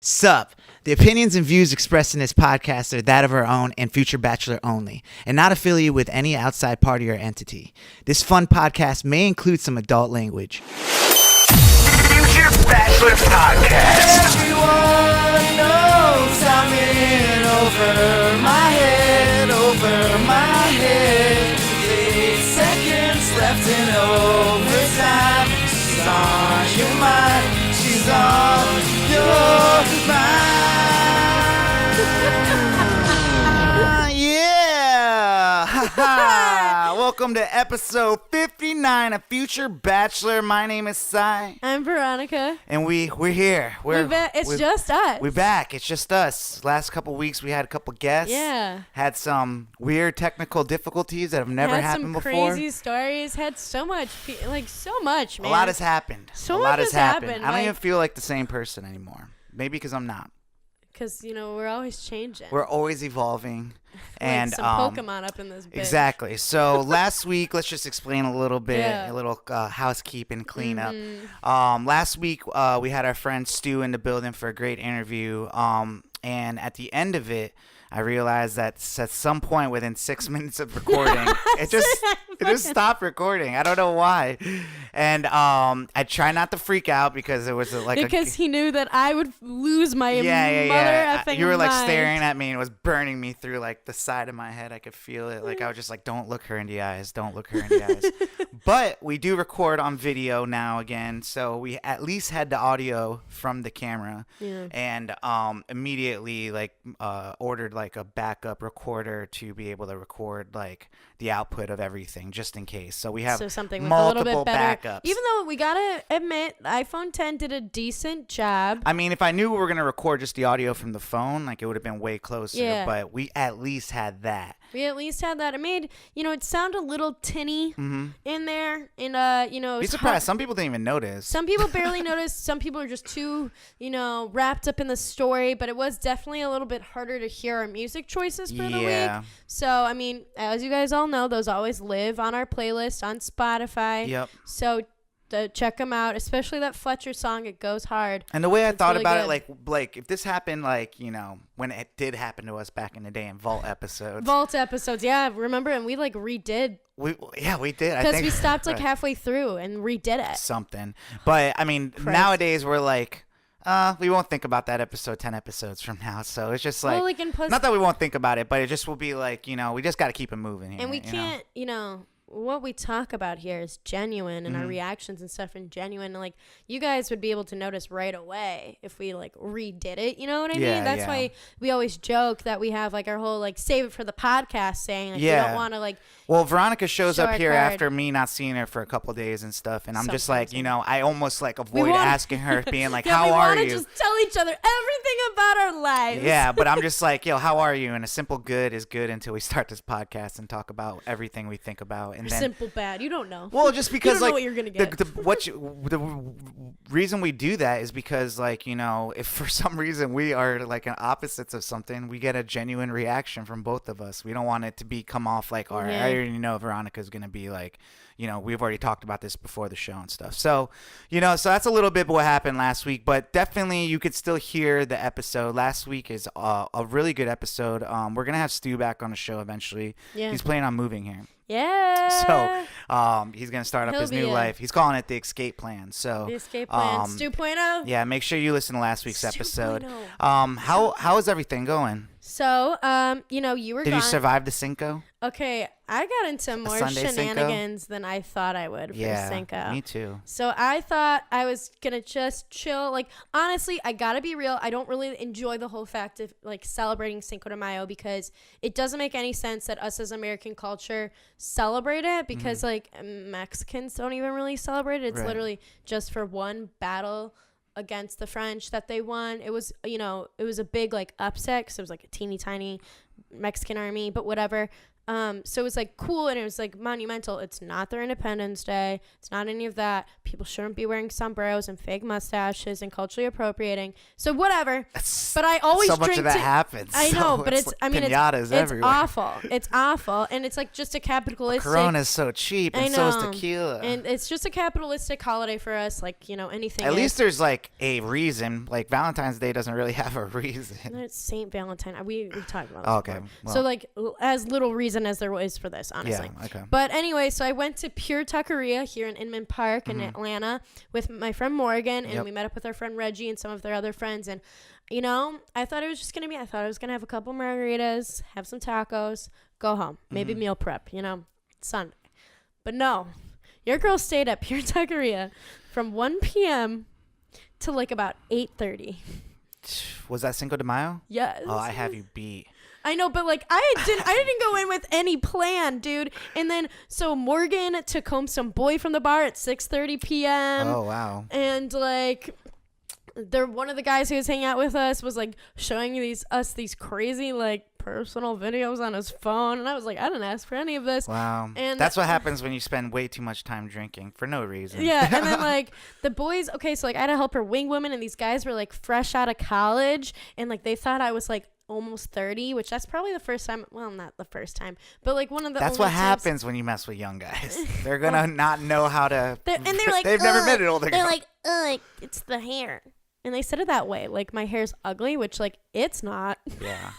Sup. The opinions and views expressed in this podcast are that of our own and Future Bachelor only, and not affiliated with any outside party or entity. This fun podcast may include some adult language. Future Bachelor Podcast. Everyone knows I'm in over my head, over my head. 8 seconds left in overtime. She's on your mind. She's on your mind. Yeah! Welcome to episode 59 of Future Bachelor. My name is Cy. I'm Veronica. And we're here. It's just us. We're back. It's just us. Last couple weeks we had a couple guests. Yeah. Had some weird technical difficulties that have never happened before. Had some crazy stories. Had so much, so much, man. A lot has happened. So a lot much has happened. I don't like, even feel like the same person anymore. Maybe because I'm not. Because, we're always changing. We're always evolving. And like some Pokemon up in this bitch. Exactly. So last week, let's just explain a little bit, Yeah. a little housekeeping cleanup. Mm-hmm. Last week, we had our friend Stu in the building for a great interview. And at the end of it, I realized that at some point within 6 minutes of recording, it just stopped recording. I don't know why. And I try not to freak out because it was because he knew that I would lose my mother effing You were like mind. staring at me and it was burning me through like the side of my head. I could feel it. Like I was just like, don't look her in the eyes. Don't look her in the eyes. But we do record on video now again. So we at least had the audio from the camera. Yeah. And immediately ordered like a backup recorder to be able to record like the output of everything just in case. So we have something with multiple a little bit better backups. Even though we gotta admit, the iPhone 10 did a decent job. I mean, if I knew we were gonna record just the audio from the phone, like it would have been way closer. Yeah. But we at least had that. We at least had that. It made, it sounded a little tinny in there. And, Be surprised. Some people didn't even notice. Some people barely noticed. Some people are just too, wrapped up in the story. But it was definitely a little bit harder to hear our music choices for the week. So, I mean, as you guys all know, those always live on our playlist on Spotify. Yep. So, check them out, especially that Fletcher song. It goes hard. And the way I thought really about good. it, like if this happened, when it did happen to us back in the day in Vault episodes. Yeah, remember? And we redid. We did. Because we stopped halfway through and redid it. Something. But I mean, nowadays we're like, we won't think about that episode 10 episodes from now. So it's just like, not that we won't think about it, but it just will be like, we just got to keep it moving here. And we can't, what we talk about here is genuine and our reactions and stuff are genuine. And you guys would be able to notice right away if we redid it. You know what I mean? That's why we always joke that we have our whole save it for the podcast saying we don't want to Well, Veronica shows up here card. after me not seeing her for a couple of days and stuff, and I'm just Sometimes, I almost avoid asking her, being like, "How we are wanna you?" Just tell each other everything about our lives. Yeah, but I'm just like, "Yo, how are you?" And a simple good is good until we start this podcast and talk about everything we think about, and then simple bad. You don't know. Well, just because you don't know what you're gonna get. The reason we do that is because if for some reason we are in opposites of something, we get a genuine reaction from both of us. We don't want it to come off like, all right, I already know Veronica's gonna be we've already talked about this before the show and stuff. So, so that's a little bit what happened last week, but definitely you could still hear the episode. Last week is a really good episode. We're going to have Stu back on the show eventually. Yeah. He's planning on moving here. Yeah. So, he's going to start up his new life. He's calling it the escape plan. So, the escape plan. Stu.0. Yeah, make sure you listen to last week's episode. 2.0. How is everything going? So, you were Did gone. you survive the Cinco? Okay, I got into more Sunday shenanigans Cinco? than I thought I would for Cinco. Me too. So I thought I was gonna just chill. Honestly, I gotta be real. I don't really enjoy the whole fact of celebrating Cinco de Mayo because it doesn't make any sense that us as American culture celebrate it because Mexicans don't even really celebrate it. It's literally just for one battle against the French that they won. It was, it was a big upset because it was a teeny tiny Mexican army, but whatever. So it was like cool and it was like monumental. It's not their Independence Day. It's not any of that. People shouldn't be wearing sombreros and fake mustaches and culturally appropriating. So whatever. But I always so much drink of that happens. I know, but it's I mean pinatas everywhere. awful. It's awful, and it's like just a capitalistic. Corona's so cheap, and so is tequila. And it's just a capitalistic holiday for us, like anything. At least there's like a reason. Like Valentine's Day doesn't really have a reason. It's Saint Valentine. We talked about this. Okay. Well. So like as little reason as there is for this, honestly. Yeah. Okay. But anyway, so I went to Pure Taqueria here in Inman Park in Atlanta with my friend Morgan, and we met up with our friend Reggie and some of their other friends, and I thought it was just gonna be. I thought I was gonna have a couple margaritas, have some tacos, go home, maybe meal prep. Sunday. But no, your girl stayed at Pure Taqueria from 1 p.m. to like about 8:30. Was that Cinco de Mayo? Yes. Oh, I have you beat. I know, but like I didn't go in with any plan, dude. And then so Morgan took home some boy from the bar at 6:30 p.m. Oh wow. And like one of the guys who was hanging out with us was like showing us these crazy like personal videos on his phone, and I was like, I didn't ask for any of this. Wow. And that's what happens when you spend way too much time drinking for no reason. Yeah, and then like the boys, okay, so like I had to help her wing woman, and these guys were like fresh out of college, and like they thought I was like almost 30, which that's probably the first time. Well, not the first time, but like one of the. That's what happens when you mess with young guys. They're gonna not know how to. And they're like, they've never met an older guy. They're like, ugh, it's the hair, and they said it that way, like my hair's ugly, which like it's not. Yeah.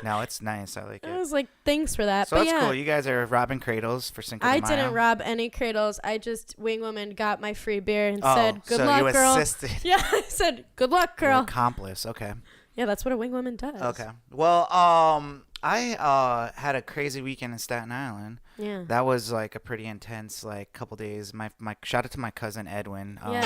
No, it's nice. I like it. I was like, thanks for that. So but that's yeah, cool. You guys are robbing cradles for Cinco de I Mayo. didn't rob any cradles. I just wing woman got my free beer and Oh, said, "Good so luck, you girl." assisted. Yeah, I said, "Good luck, You're girl." an accomplice. Okay. Yeah, that's what a wing woman does. Okay. Well, I had a crazy weekend in Staten Island. Yeah. That was like a pretty intense like couple days. My shout out to my cousin Edwin. Yeah.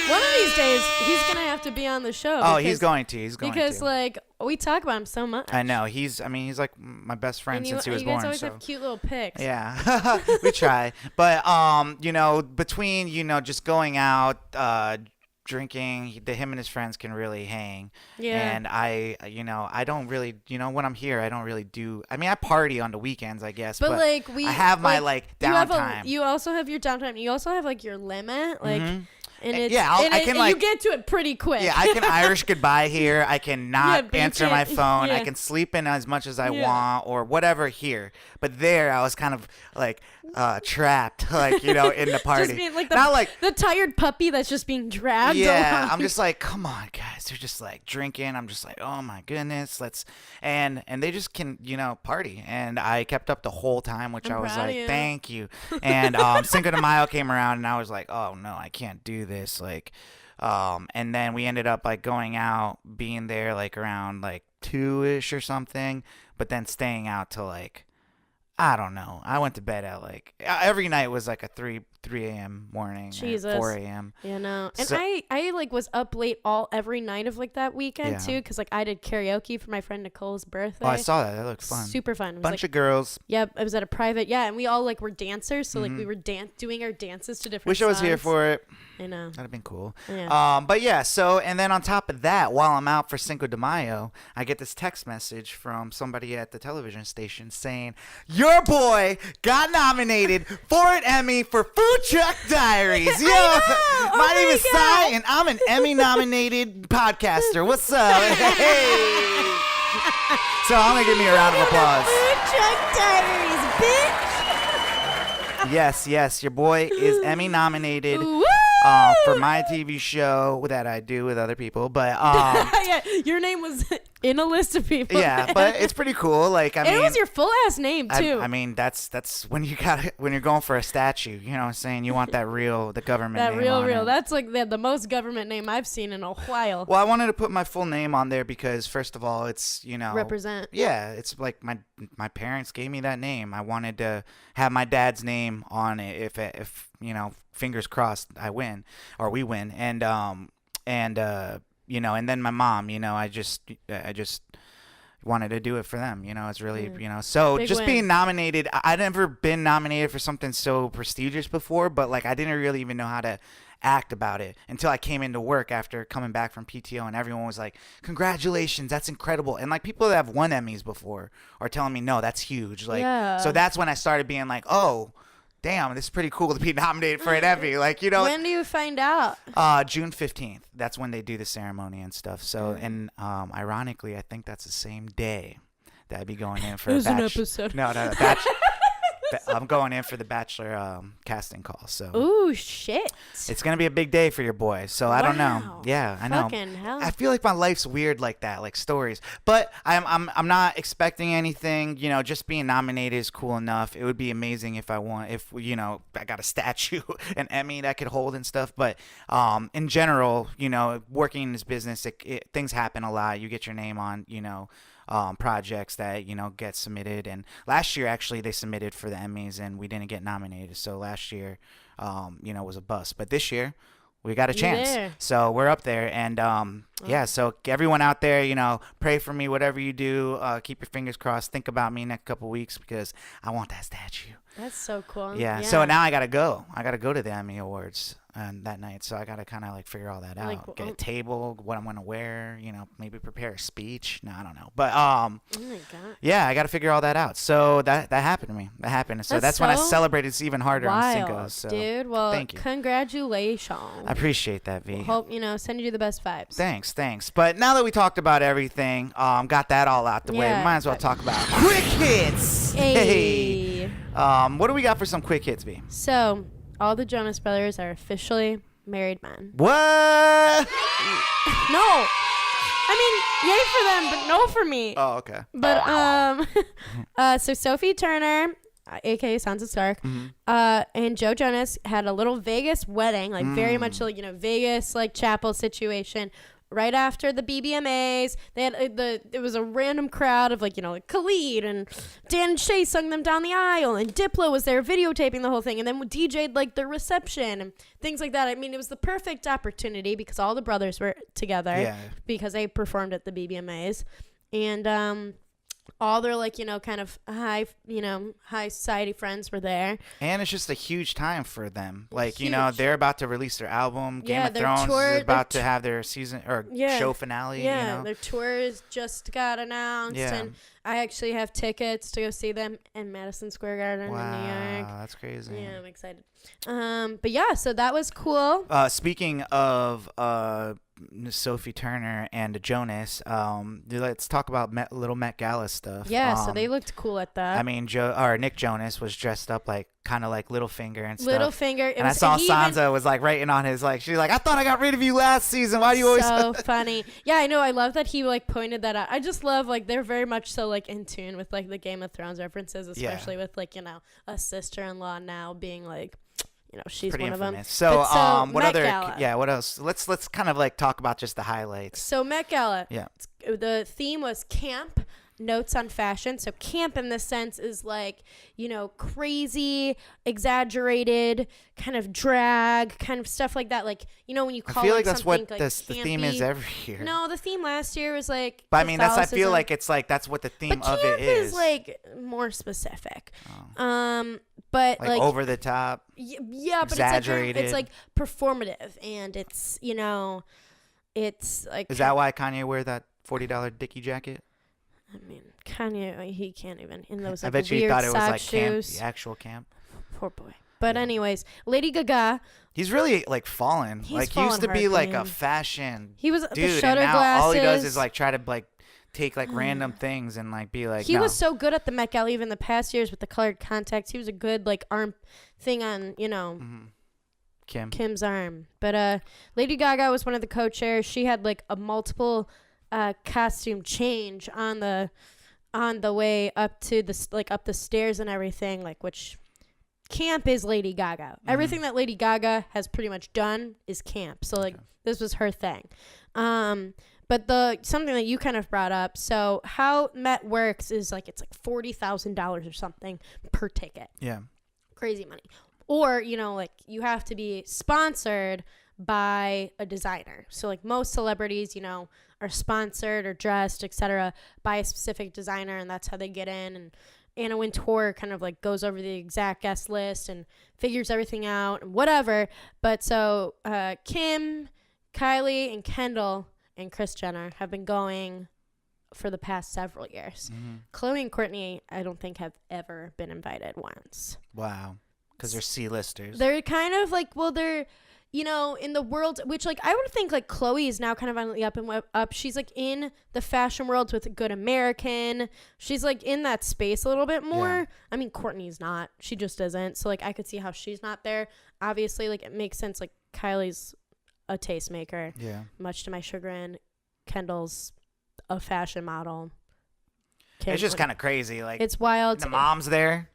One of these days, he's gonna have to be on the show. Oh, he's going to. He's going because to. like we talk about him so much. I know. He's like my best friend And since he was you guys born. always So. have cute little pics. Yeah, we try. But between just going out, drinking, him and his friends can really hang. Yeah. And I don't really, when I'm here, I don't really do. I mean, I party on the weekends, I guess. But like I have my like downtime. You also have your downtime. You also have like your limit, like. And it's, yeah, I can like you get to it pretty quick. Yeah, I can Irish goodbye here. I can not answer my phone. Yeah. I can sleep in as much as I want or whatever here. But there, I was kind of like trapped, like in the party. Just being like not like the tired puppy that's just being dragged. Yeah, along. I'm just like, come on, guys. They're just like drinking. I'm just like, oh my goodness, let's and they just can party. And I kept up the whole time, which I was like, thank you. And Cinco de Mayo came around, and I was like, oh no, I can't do this. Like, and then we ended up like going out, being there like around like 2-ish or something, but then staying out till like, I don't know. I went to bed at like every night was like a 3 a.m. morning, Jesus. 4 a.m. You know, and So- I like was up late every night of like that weekend Yeah. too, because like I did karaoke for my friend Nicole's birthday. Oh, I saw that. That looked fun. Super fun. It was, Bunch like, of girls. Yep, it was at a private. Yeah, and we all like were dancers, so like we were doing our dances to different. Wish I was here songs. for it. I know. That'd have been cool. Yeah. But yeah, so, and then on top of that, while I'm out for Cinco de Mayo, I get this text message from somebody at the television station saying, your boy got nominated for an Emmy for Food Truck Diaries. Yo, my name is Cy, and I'm an Emmy nominated podcaster. What's up? Hey. So I'm going to give me a round of applause. Food Truck Diaries, bitch. Yes, your boy is Emmy nominated. Woo! For my TV show that I do with other people, but yeah, your name was in a list of people. yeah, but it's pretty cool. Like, I mean, it was your full ass name too. I mean, that's when you're going for a statue. You know what I'm saying? You want that the government that name real. on it. That's like the most government name I've seen in a while. Well, I wanted to put my full name on there because first of all, it's Represent. Yeah, it's like my parents gave me that name. I wanted to have my dad's name on it if fingers crossed I win or we win, and and then my mom, I just wanted to do it for them. It's really, so Big just win. being nominated. I'd never been nominated for something so prestigious before, but like I didn't really even know how to act about it until I came into work after coming back from PTO, and everyone was like, congratulations, that's incredible. And like people that have won Emmys before are telling me, no, that's huge. Like, so that's when I started being like, oh, damn, this is pretty cool to be nominated for an Emmy. Like, you know. When do you find out? June 15th. That's when they do the ceremony and stuff. So, and ironically, I think that's the same day that I'd be going in for There's a an episode. No, I'm going in for the Bachelor casting call. So, ooh, shit. It's going to be a big day for your boy. So, I don't know. Wow. Yeah, I know. Fucking hell. I feel like my life's weird like that, like stories. But I'm not expecting anything. You know, just being nominated is cool enough. It would be amazing if I got a statue, an Emmy that I could hold and stuff. But in general, you know, working in this business, things happen a lot. You get your name on, you know, projects that, you know, get submitted. And last year, actually, they submitted for the Emmys and we didn't get nominated. So last year, you know, was a bust. But this year, we got a chance. There. So we're up there. And yeah, so everyone out there, you know, pray for me, whatever you do. Keep your fingers crossed. Think about me next couple weeks because I want that statue. That's so cool. Yeah. So now I got to go. I got to go to the Emmy Awards that night. So I got to kind of like figure all that out. Like, Get a table, what I'm going to wear, you know, maybe prepare a speech. No, I don't know. But oh my God. yeah, I got to figure all that out. So that happened to me. That happened. So that's when I celebrated even harder on Cinco. So dude. Well, thank you. Congratulations. I appreciate that, V. Hope, you know, send you the best vibes. Thanks. But now that we talked about everything, got that all out the way, might as well talk about quick hits. Hey. What do we got for some quick hits, V? So, all the Jonas brothers are officially married men. What? No. I mean, yay for them, but no for me. Oh, okay. But so Sophie Turner, aka Sansa Stark, and Joe Jonas had a little Vegas wedding, like very much like, you know, Vegas like chapel situation. Right after the BBMAs, they had it was a random crowd of like, you know, like Khalid and Dan and Shay sung them down the aisle, and Diplo was there videotaping the whole thing, and then DJ'd like their reception and things like that. I mean, it was the perfect opportunity because all the brothers were together because they performed at the BBMAs, and all their like, you know, kind of high society friends were there. And it's just a huge time for them. Like, you know, they're about to release their album. Game of Thrones is about to have their season or show finale. Yeah, you know? their tours just got announced. Yeah. And I actually have tickets to go see them in Madison Square Garden in New York. Wow, that's crazy. Yeah, I'm excited. But yeah, so that was cool. Speaking of Sophie Turner and Jonas, let's talk about little Met Gala stuff. Yeah, so they looked cool at that. I mean, Nick Jonas was dressed up like kind of like Littlefinger and stuff. Littlefinger. And I saw Sansa was like writing on his, like, she's like, I thought I got rid of you last season. Why do you always? So funny. Yeah, I know. I love that he like pointed that out. I just love like they're very much so like in tune with like the Game of Thrones references, especially with like, you know, a sister-in-law now being like, you know, she's pretty one infamous. of them. So, what Met other? Gala. Yeah, what else? Let's kind of like talk about just the highlights. So Met Gala. Yeah. The theme was camp. Notes on fashion. So camp in this sense is like, you know, crazy, exaggerated, kind of drag, kind of stuff like that. Like, you know, when you call I feel it like that's what like the theme is every year. No, the theme last year was like. But I mean, I feel like it's like that's what the theme of it is. Camp is like more specific. But like over the top. Yeah, but exaggerated. it's like performative, and it's, you know, it's like. Is that why Kanye wear that $40 Dickie jacket? I mean, Kanye, he can't even in those like I bet weird you thought it was like shoes. camp, the actual camp. Poor boy. But anyways, Lady Gaga. He's really like fallen. Like he used to be like a fashion. He was dude, the shutter and now glasses. all he does is like try to like take like random things and like be like. He was so good at the Met Gala even the past years with the colored contacts. He was a good like arm thing on, you know, Kim's arm. But Lady Gaga was one of the co-chairs. She had like a multiple costume change on the way up to the like up the stairs and everything, like, which camp is Lady Gaga. Everything that Lady Gaga has pretty much done is camp. So like this was her thing. But something that you kind of brought up, so how Met works is like it's like $40,000 or something per ticket. Yeah. Crazy money. Or, you know, like you have to be sponsored by a designer. So like most celebrities, you know, are sponsored or dressed, etc., by a specific designer, and that's how they get in. Anna Wintour kind of like goes over the exact guest list and figures everything out and whatever. But so Kim, Kylie, and Kendall and Kris Jenner have been going for the past several years. Khloe and Kourtney, I don't think have ever been invited once. Wow. Because they're C-listers. They're kind of like, well, they're, you know, in the world, which like I would think like Khloe is now kind of on the up and up. She's like in the fashion world with a Good American. She's like in that space a little bit more. Yeah. I mean, Kourtney's not. She just isn't. So like I could see how she's not there. Obviously, like it makes sense. Like Kylie's a tastemaker. Yeah. Much to my chagrin. Kendall's a fashion model. It's just kind of crazy. Like it's wild. The mom's there.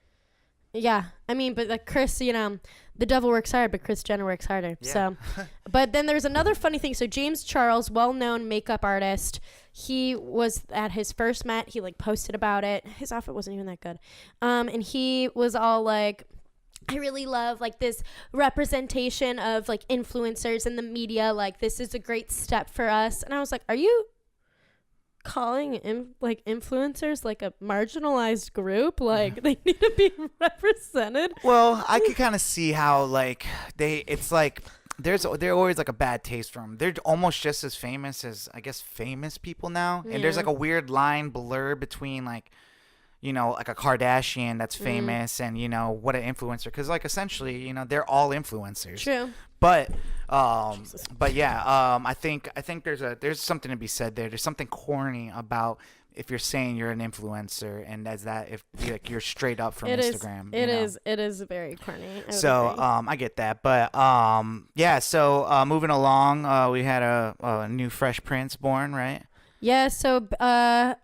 Yeah, I mean, but like Kris, you know, the devil works hard, but Kris Jenner works harder. Yeah. So, but then there's another funny thing. So James Charles, well-known makeup artist, he was at his first Met. He like posted about it. His outfit wasn't even that good. And he was all like, I really love like this representation of like influencers in the media. Like this is a great step for us. And I was like, are you calling like influencers like a marginalized group? Like they need to be represented? Well, I could kind of see how like it's like they're always like a bad taste from them. They're almost just as famous as I guess famous people now, and there's like a weird line blur between like, you know, like a Kardashian that's famous and, you know, what an influencer, because like essentially, you know, they're all influencers. True. But yeah, I think there's something to be said there. There's something corny about if you're saying you're an influencer and as that if like you're straight up from Instagram. It is very corny. So I get that, but yeah. So moving along, we had a new Fresh Prince born, right? Yeah, so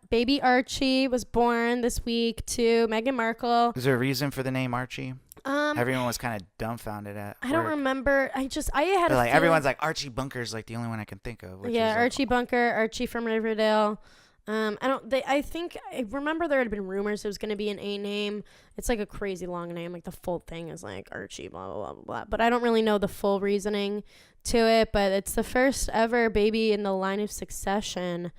baby Archie was born this week to Meghan Markle. Is there a reason for the name Archie? Everyone was kind of dumbfounded at I don't remember. I had like everyone's like Archie Bunker's like the only one I can think of. Yeah, is Archie Bunker, Archie from Riverdale. I remember there had been rumors it was going to be an A name. It's like a crazy long name. Like the full thing is like Archie, blah, blah, blah, blah, blah. But I don't really know the full reasoning to it. But it's the first ever baby in the line of succession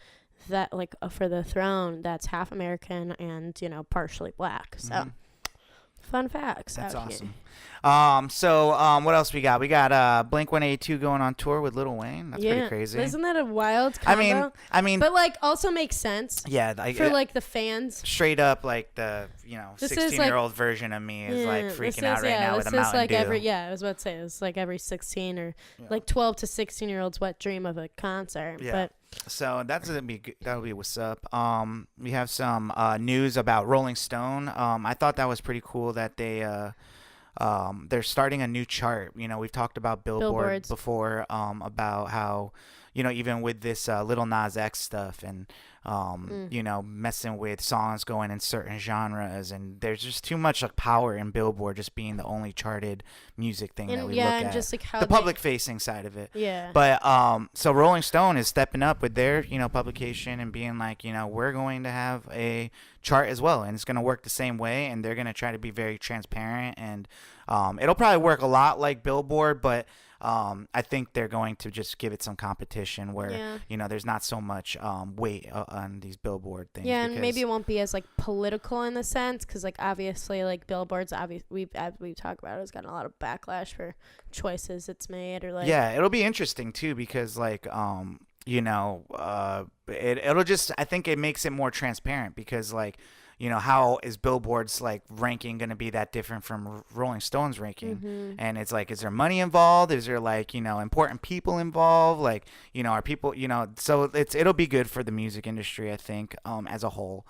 that like for the throne that's half American and, you know, partially black. So fun facts. That's out awesome. Here. So what else we got? We got Blink-182 going on tour with Lil Wayne. That's pretty crazy. Isn't that a wild combo? I mean, but like also makes sense. Yeah, for like the fans. Straight up, like the 16-year-old version of me is like freaking out right now with a Mountain Dew. I was about to say it's like every 16 or like 12 to 16-year-olds wet dream of a concert. Yeah. But so that'll be what's up. We have some news about Rolling Stone. I thought that was pretty cool that they're starting a new chart. You know, we've talked about Billboard before, about how, you know, even with this Lil Nas X stuff and, you know, messing with songs going in certain genres, and there's just too much like power in Billboard just being the only charted music thing that we look at. Just like how the public facing side of it. Yeah. But so Rolling Stone is stepping up with their, you know, publication and being like, you know, we're going to have a chart as well, and it's going to work the same way, and they're going to try to be very transparent, and it'll probably work a lot like Billboard, but I think they're going to just give it some competition where, you know, there's not so much weight on these Billboard things. Yeah, and maybe it won't be as like political in the sense, because like obviously like Billboard's we've talked about it, has gotten a lot of backlash for choices it's made, or like it'll be interesting too, because like you know, it'll just, I think it makes it more transparent, because like, you know, how is Billboard's like ranking going to be that different from Rolling Stone's ranking? And it's like, is there money involved? Is there like, you know, important people involved? Like, you know, are people, you know, so it'll be good for the music industry, I think, as a whole,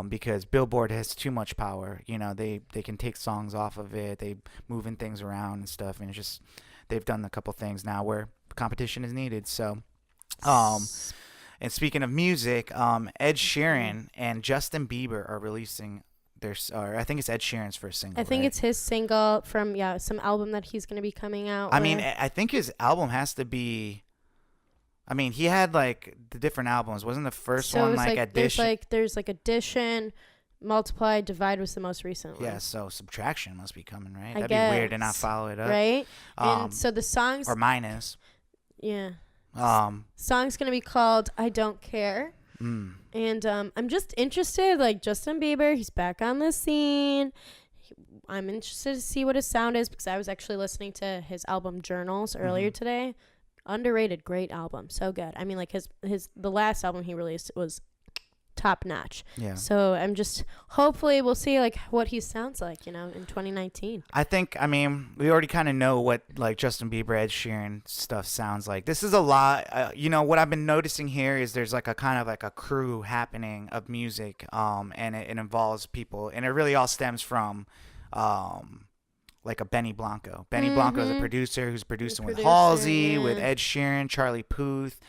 because Billboard has too much power. You know, they can take songs off of it, they moving things around and stuff, and it's just, they've done a couple things now where competition is needed. So, and speaking of music, Ed Sheeran and Justin Bieber are releasing or I think it's Ed Sheeran's first single. I think right? it's his single from some album that he's going to be coming out. I mean, I think his album has to be. I mean, he had like the different albums. Wasn't the first one like Addition? There's like Addition, Multiply, Divide was the most recent one. Yeah, so Subtraction must be coming, right? I That'd guess, be weird to not follow it up, right? And so the songs or Minus. Yeah. Song's gonna be called "I Don't Care." And I'm just interested, like Justin Bieber, he's back on the scene. I'm interested to see what his sound is because I was actually listening to his album Journals earlier today. Underrated, great album, so good. I mean, like the last album he released was top notch. Yeah. So I'm just hopefully we'll see like what he sounds like, in 2019. I mean, we already kind of know what like Justin Bieber, Ed Sheeran stuff sounds like. This is a lot. What I've been noticing here is there's like a kind of like a crew happening of music, and it involves people, and it really all stems from, like a Benny Blanco. Benny Blanco is a producer who's producing with Halsey, with Ed Sheeran, Charlie Puth,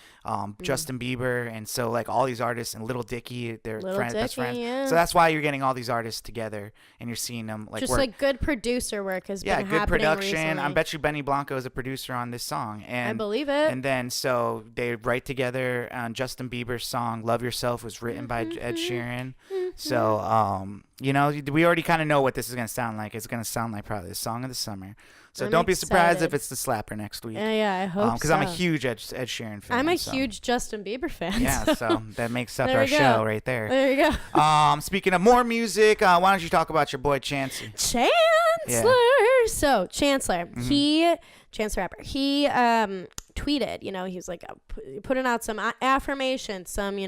Justin Bieber, and so like all these artists, and Little Dicky, they're best friends. Yeah. So that's why you're getting all these artists together, and you're seeing them like just work. like good producer work has been good happening production. recently. I bet you Benny Blanco is a producer on this song, and I believe it. And then so they write together. Justin Bieber's song "Love Yourself" was written by Ed Sheeran. So we already kind of know what this is gonna sound like. It's gonna sound like probably the song of the summer. So don't be surprised if it's the slapper next week. Yeah, I hope so. Because I'm a huge Ed Sheeran fan. I'm a huge Justin Bieber fan. Yeah, so that makes up There our we go. show right there. There you go. Speaking of more music, why don't you talk about your boy Chancey? Chancellor. So Chancellor, Chancellor Rapper, he tweeted, he was like putting out some affirmations, some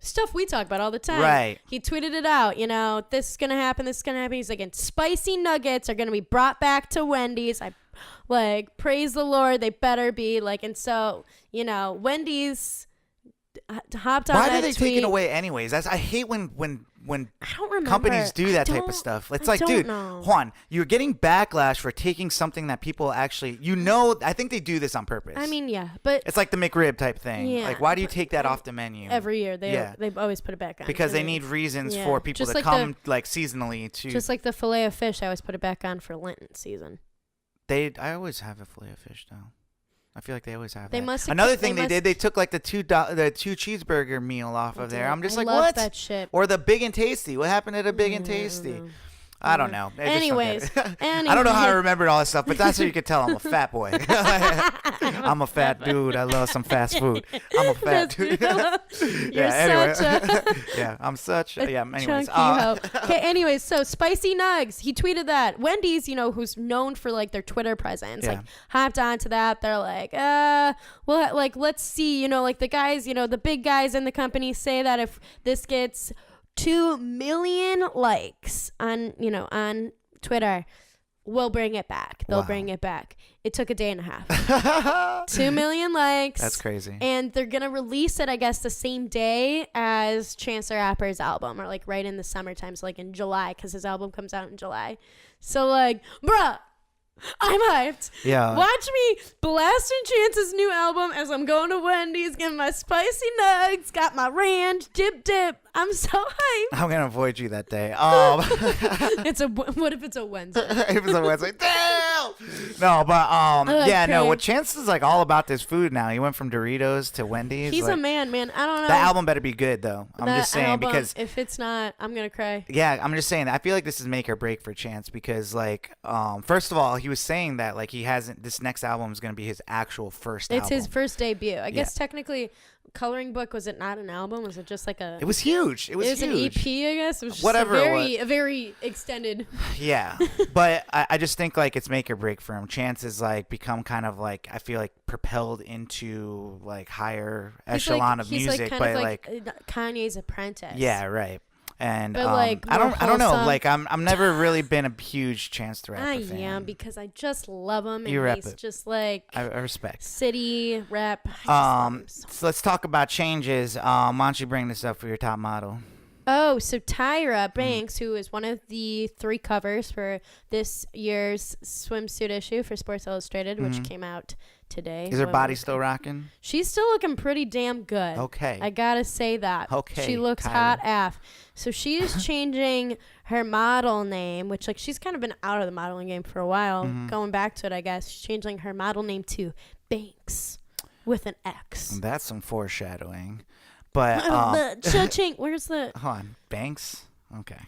stuff we talk about all the time. Right. He tweeted it out. This is gonna happen. This is gonna happen. He's like, and spicy nuggets are gonna be brought back to Wendy's. I like praise the Lord. They better be like, and so Wendy's hopped on. Why that do they tweet. take it away anyways? I hate when I don't remember. companies do that I type of don't- stuff. It's I like, don't dude, know. Juan, you're getting backlash for taking something that people actually, I think they do this on purpose. I mean, yeah, but It's like the McRib type thing. Yeah, Like, why do you take that off the menu? every year Yeah. they always put it back on Because I they mean, need reasons yeah. for people Just to like come like seasonally to. just like the fillet of fish. I always put it back on for Lenten season. I always have a fillet of fish though. I feel like they always have They that. must have Another kept- thing they they did, must- they took like the two cheeseburger meal off of there. I'm just I like, love what? that shit. Or the Big and Tasty. What happened to the Big and Tasty? I don't know. I just don't get Anyways, it. I don't know how I remembered all this stuff, but that's how you can tell I'm a fat boy. I'm a fat dude. I love some fast food. I'm a fat dude. You're anyway. such a Yeah, I'm such. Yeah. Anyways, chunky hoe. Okay. Anyways, so spicy nugs. He tweeted that Wendy's, who's known for like their Twitter presence, like hopped onto that. They're like, well, like let's see, like the guys, the big guys in the company say that if this gets 2 million likes on Twitter, we'll bring it back. They'll bring it back. It took a day and a half. 2 million likes. That's crazy. And they're going to release it, I guess, the same day as Chance the Rapper's album, or like right in the summertime, so like in July, because his album comes out in July. So like, bruh, I'm hyped. Yeah. Watch me blasting Chance's new album as I'm going to Wendy's, getting my spicy nugs, got my ranch, dip. I'm so hyped. I'm gonna avoid you that day. What if it's a Wednesday? It was a Wednesday. Damn. No, but Okay. what Chance is like all about this food now. He went from Doritos to Wendy's. He's like, a man. I don't know. The album better be good though. I'm That just saying album, because if it's not, I'm gonna cry. yeah, I'm just saying. I feel like this is make or break for Chance because like first of all, he was saying that like he hasn't. This next album is gonna be his actual first. It's album. his first debut. I guess technically, Coloring Book, was it not an album? Was it just like a? It was huge. It was huge. an EP, I guess. It was just Whatever it was. a very extended. Yeah, but I just think like it's make or break for him. Chance is like become kind of like I feel like propelled into like higher echelon of he's music, kind but of like Kanye's apprentice. yeah, right. And But, like, I more don't know. wholesome. Like I'm never really been a huge Chance the Rapper I fan. am because I just love him, You and rep he's it. just like I respect. city rap. I just love him so So let's talk about changes. Why don't you bring this up for your top model? Oh, so Tyra Banks, who is one of the 3 covers for this year's swimsuit issue for Sports Illustrated, which came out today. Is her Well, body still rocking? She's still looking pretty damn good. Okay. I gotta say that. Okay, She looks Tyra. hot af. So she's changing her model name, which like she's kind of been out of the modeling game for a while. Going back to it, I guess. She's changing her model name to Banks with an X. That's some foreshadowing. But Cha-ching. Where's the... hold on, Banks. Okay.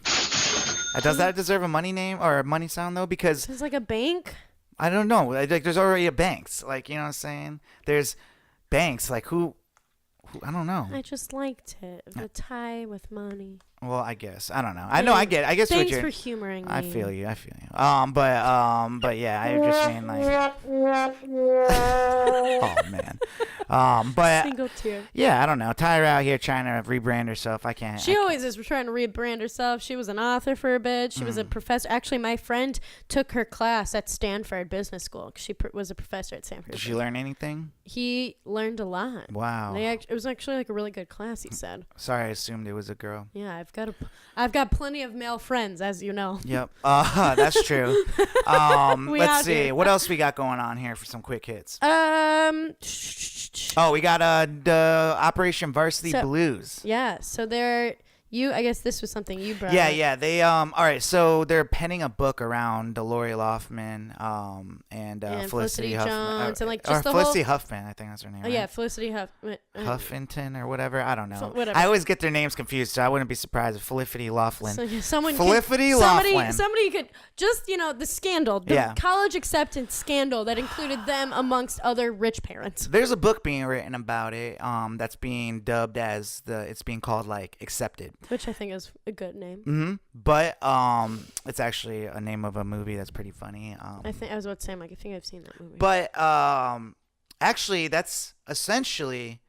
Does that deserve a money name or a money sound though? Because It's like a bank? I don't know. Like, there's already a Banks. Like, you know what I'm saying? There's Banks. Like, who I don't know. I just liked it. The tie with money. Well, I guess I don't know. I know. I get. I guess what Thanks you're. for humoring me. I feel you. But yeah, I just mean like. Oh man. But Single tear. yeah, I don't know. Tyra out here trying to rebrand herself. I can't. She always is trying to rebrand herself. She was an author for a bit. She was a professor. Actually, my friend took her class at Stanford Business School. She was a professor at Stanford. Did she learn anything? He learned a lot. Wow. It was actually like a really good class. He said. Sorry, I assumed it was a girl. Yeah, I've got plenty of male friends, as you know. Yep. That's true. Let's see. here. What else we got going on here for some quick hits? Oh, we got the Operation Varsity Blues. Yeah. So I guess this was something you brought. Yeah. They all right. So they're penning a book around Lori Loughlin, and Felicity Huffman, Jones, and like or just the Felicity whole. Huffman, I think that's her name. Oh right? yeah, Felicity Huffman. Huffington or whatever. I don't know. Whatever. I always get their names confused, so I wouldn't be surprised if Felicity Loughlin. Somebody could just the scandal, the college acceptance scandal that included them amongst other rich parents. There's a book being written about it. That's being dubbed as it's being called like Accepted, which I think is a good name. Mm-hmm. But it's actually a name of a movie that's pretty funny. I was about to say, I think I've seen that movie. But actually, that's essentially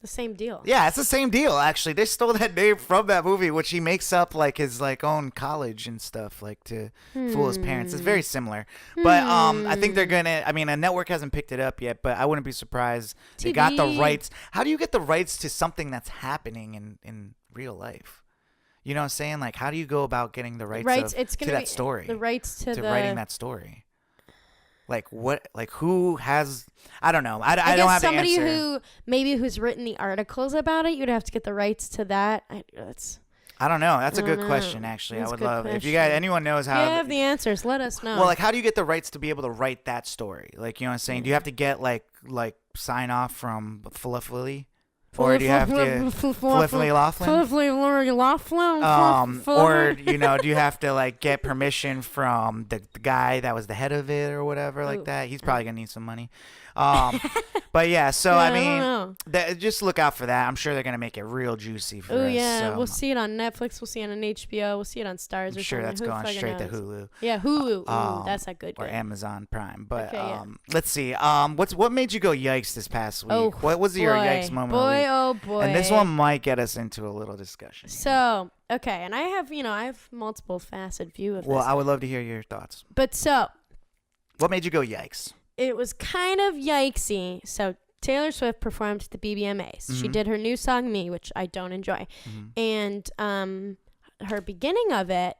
the same deal. Yeah, it's the same deal. Actually, they stole that name from that movie, which he makes up like his like own college and stuff, like to fool his parents. It's very similar. But I think they're gonna. I mean, a network hasn't picked it up yet, but I wouldn't be surprised. They got the rights. How do you get the rights to something that's happening in real life? You know what I'm saying? Like, how do you go about getting the rights to that story? The rights to writing that story. Like what? Like who has? I don't know. I don't have the answer. Somebody who's written the articles about it. You'd have to get the rights to that. I don't know. That's a good question. Actually, I would love if you guys anyone knows how. If you have the answers, let us know. Well, like how do you get the rights to be able to write that story? Like you know what I'm saying? Do you have to get like sign off from Felicity? Or do you have to Felicity Loughlin? Or do you have to like get permission from the guy that was the head of it or whatever like that? He's probably gonna need some money. But yeah, so I mean, just look out for that. I'm sure they're gonna make it real juicy for us. Oh yeah, so. We'll see it on Netflix. We'll see it on HBO. We'll see it on Stars. I'm sure that's going straight to Hulu. Yeah, Hulu. That's a good. Or Amazon Prime. But okay, let's see. What made you go yikes this past week? Oh, what was your yikes moment? Boy, oh boy. And this one might get us into a little discussion. So okay, and I have multiple facet view of this. Well, I would love to hear your thoughts. But so, what made you go yikes? It was kind of yikesy. So Taylor Swift performed at the BBMAs. Mm-hmm. She did her new song "Me," which I don't enjoy, and her beginning of it,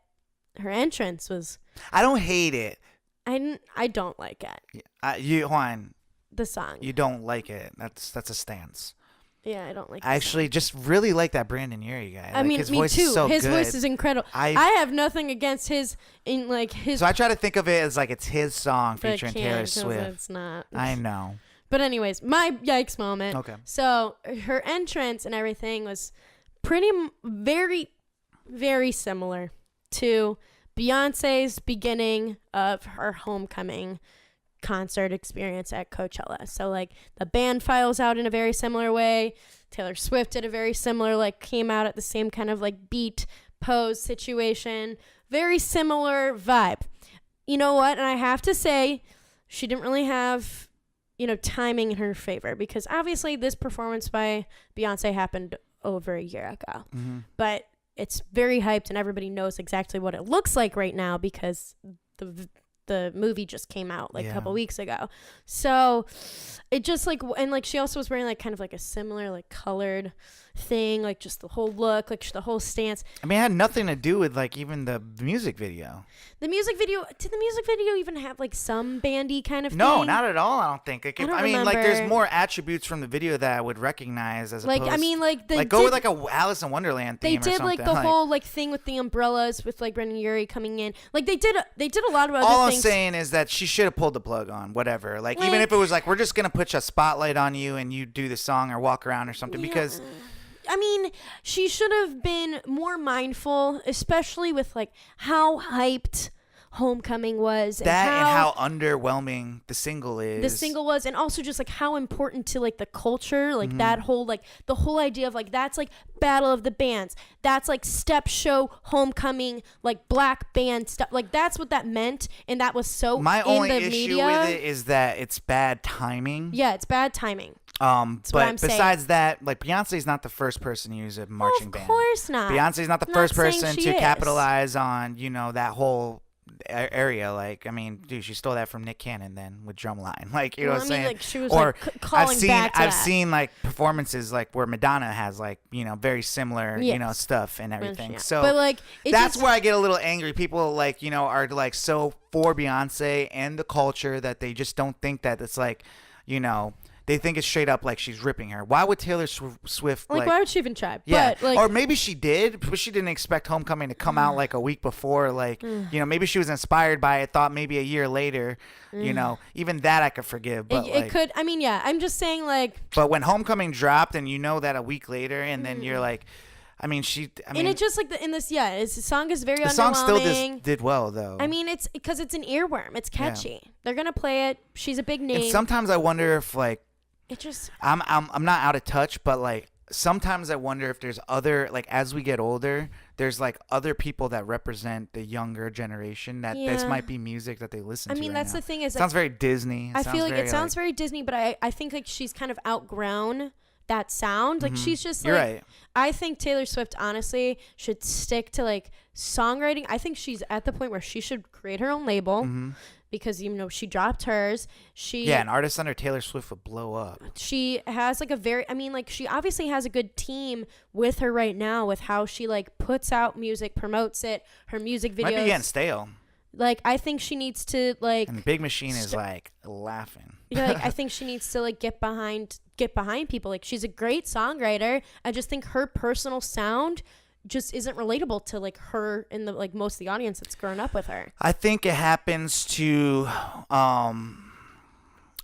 her entrance was. I don't hate it. I don't like it. Juan. The song. You don't like it. That's a stance. Yeah, I don't like. I actually just really like that Brandon Urie guy. I mean, his me voice too. Is so his good. voice is incredible. I have nothing against his. So I try to think of it as like it's his song featuring Taylor Swift. It's not. I know. But anyways, my yikes moment. Okay. So her entrance and everything was very, very similar to Beyonce's beginning of her homecoming concert experience at Coachella. So like the band files out in a very similar way. Taylor Swift did a very similar, came out at the same kind of beat pose situation. Very similar vibe. You know what? And I have to say, she didn't really have, timing in her favor, because obviously this performance by Beyonce happened over a year ago. Mm-hmm. But it's very hyped and everybody knows exactly what it looks like right now because the movie just came out a couple weeks ago. So it just and she also was wearing kind of a similar colored thing, just the whole look, the whole stance. I mean, it had nothing to do with even the music video. Did the music video even have some bandy kind of thing? No, not at all. I don't think. I mean, there's more attributes from the video that I would recognize as opposed. Go with a Alice in Wonderland theme. They did the whole thing with the umbrellas with Brandon Urie coming in. They did a lot of other things. All I'm saying is that she should have pulled the plug on whatever. Even if it was we're just gonna put a spotlight on you and you do the song or walk around or something because. I mean, she should have been more mindful, especially with how hyped Homecoming was, that and how underwhelming the single is. The single was, and also just like how important to like the culture, like that whole like the whole idea of like that's like Battle of the Bands, that's like step show, Homecoming, like black band stuff, like that's what that meant, and that was so my in only the issue media. with it is that it's bad timing. Yeah, it's bad timing. But what I'm besides saying. that, like Beyonce's not the first person to use a marching band. Of course not. Beyonce's not the Not first saying person she to is. capitalize on, that whole area. Like, I mean, dude, she stole that from Nick Cannon then with Drumline. Like, you know what I'm saying? Like she was or like calling back to I've that. seen like performances like where Madonna has like, very similar, Yes. stuff and everything. Yeah. So But like that's where I get a little angry. People like, are like so for Beyonce and the culture that they just don't think that it's like, they think it's straight up like she's ripping her. Why would Taylor Swift like why would she even try? Yeah, But, like, or maybe she did, but she didn't expect Homecoming to come out like a week before. Like, maybe she was inspired by it, thought maybe a year later. Even that I could forgive. But it could. I mean, yeah. I'm just saying, like. But when Homecoming dropped, and that a week later, and then you're like, and it just like the song is very the underwhelming. song still did well though. I mean, it's because it's an earworm. It's catchy. They're gonna play it. She's a big name. And sometimes I wonder if like. It just. I'm not out of touch, but like sometimes I wonder if there's other like as we get older, there's like other people that represent the younger generation that this might be music that they listen to. I mean, that's the thing is. Sounds very Disney. I feel like it sounds very Disney, but I think like she's kind of outgrown that sound. Like she's just like. You're right. I think Taylor Swift honestly should stick to like songwriting. I think she's at the point where she should create her own label. Because she dropped hers. An artist under Taylor Swift would blow up. She has like she obviously has a good team with her right now with how she like puts out music, promotes it, her music videos. Might be getting stale. Like I think she needs to like. And Big Machine is like laughing. Yeah, like I think she needs to like get behind people. Like she's a great songwriter. I just think her personal sound just isn't relatable to like her and the like most of the audience that's grown up with her. I think it happens to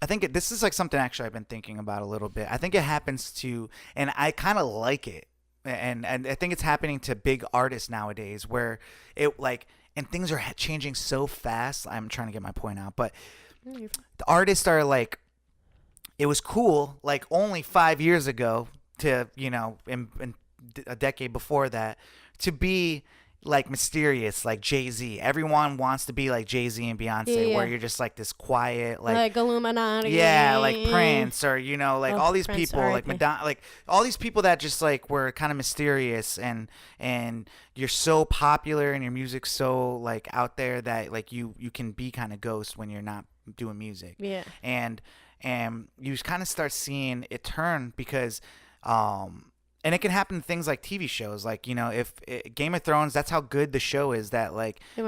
this is like something actually I've been thinking about a little bit. I think it happens to, and I kind of like it, and I think it's happening to big artists nowadays where it like, and things are changing so fast. I'm trying to get my point out, but the artists are like, it was cool like only 5 years ago to in a decade before that to be like mysterious like Jay-Z. Everyone wants to be like Jay-Z and Beyonce where you're just like this quiet like Illuminati. Yeah, like Prince or like all these Prince, people like R.I.P. Madonna, like all these people that just like were kind of mysterious and you're so popular and your music's so like out there that like you can be kind of ghost when you're not doing music. Yeah. And you kind of start seeing it turn because and it can happen in things like TV shows, like if Game of Thrones, that's how good the show is. That like you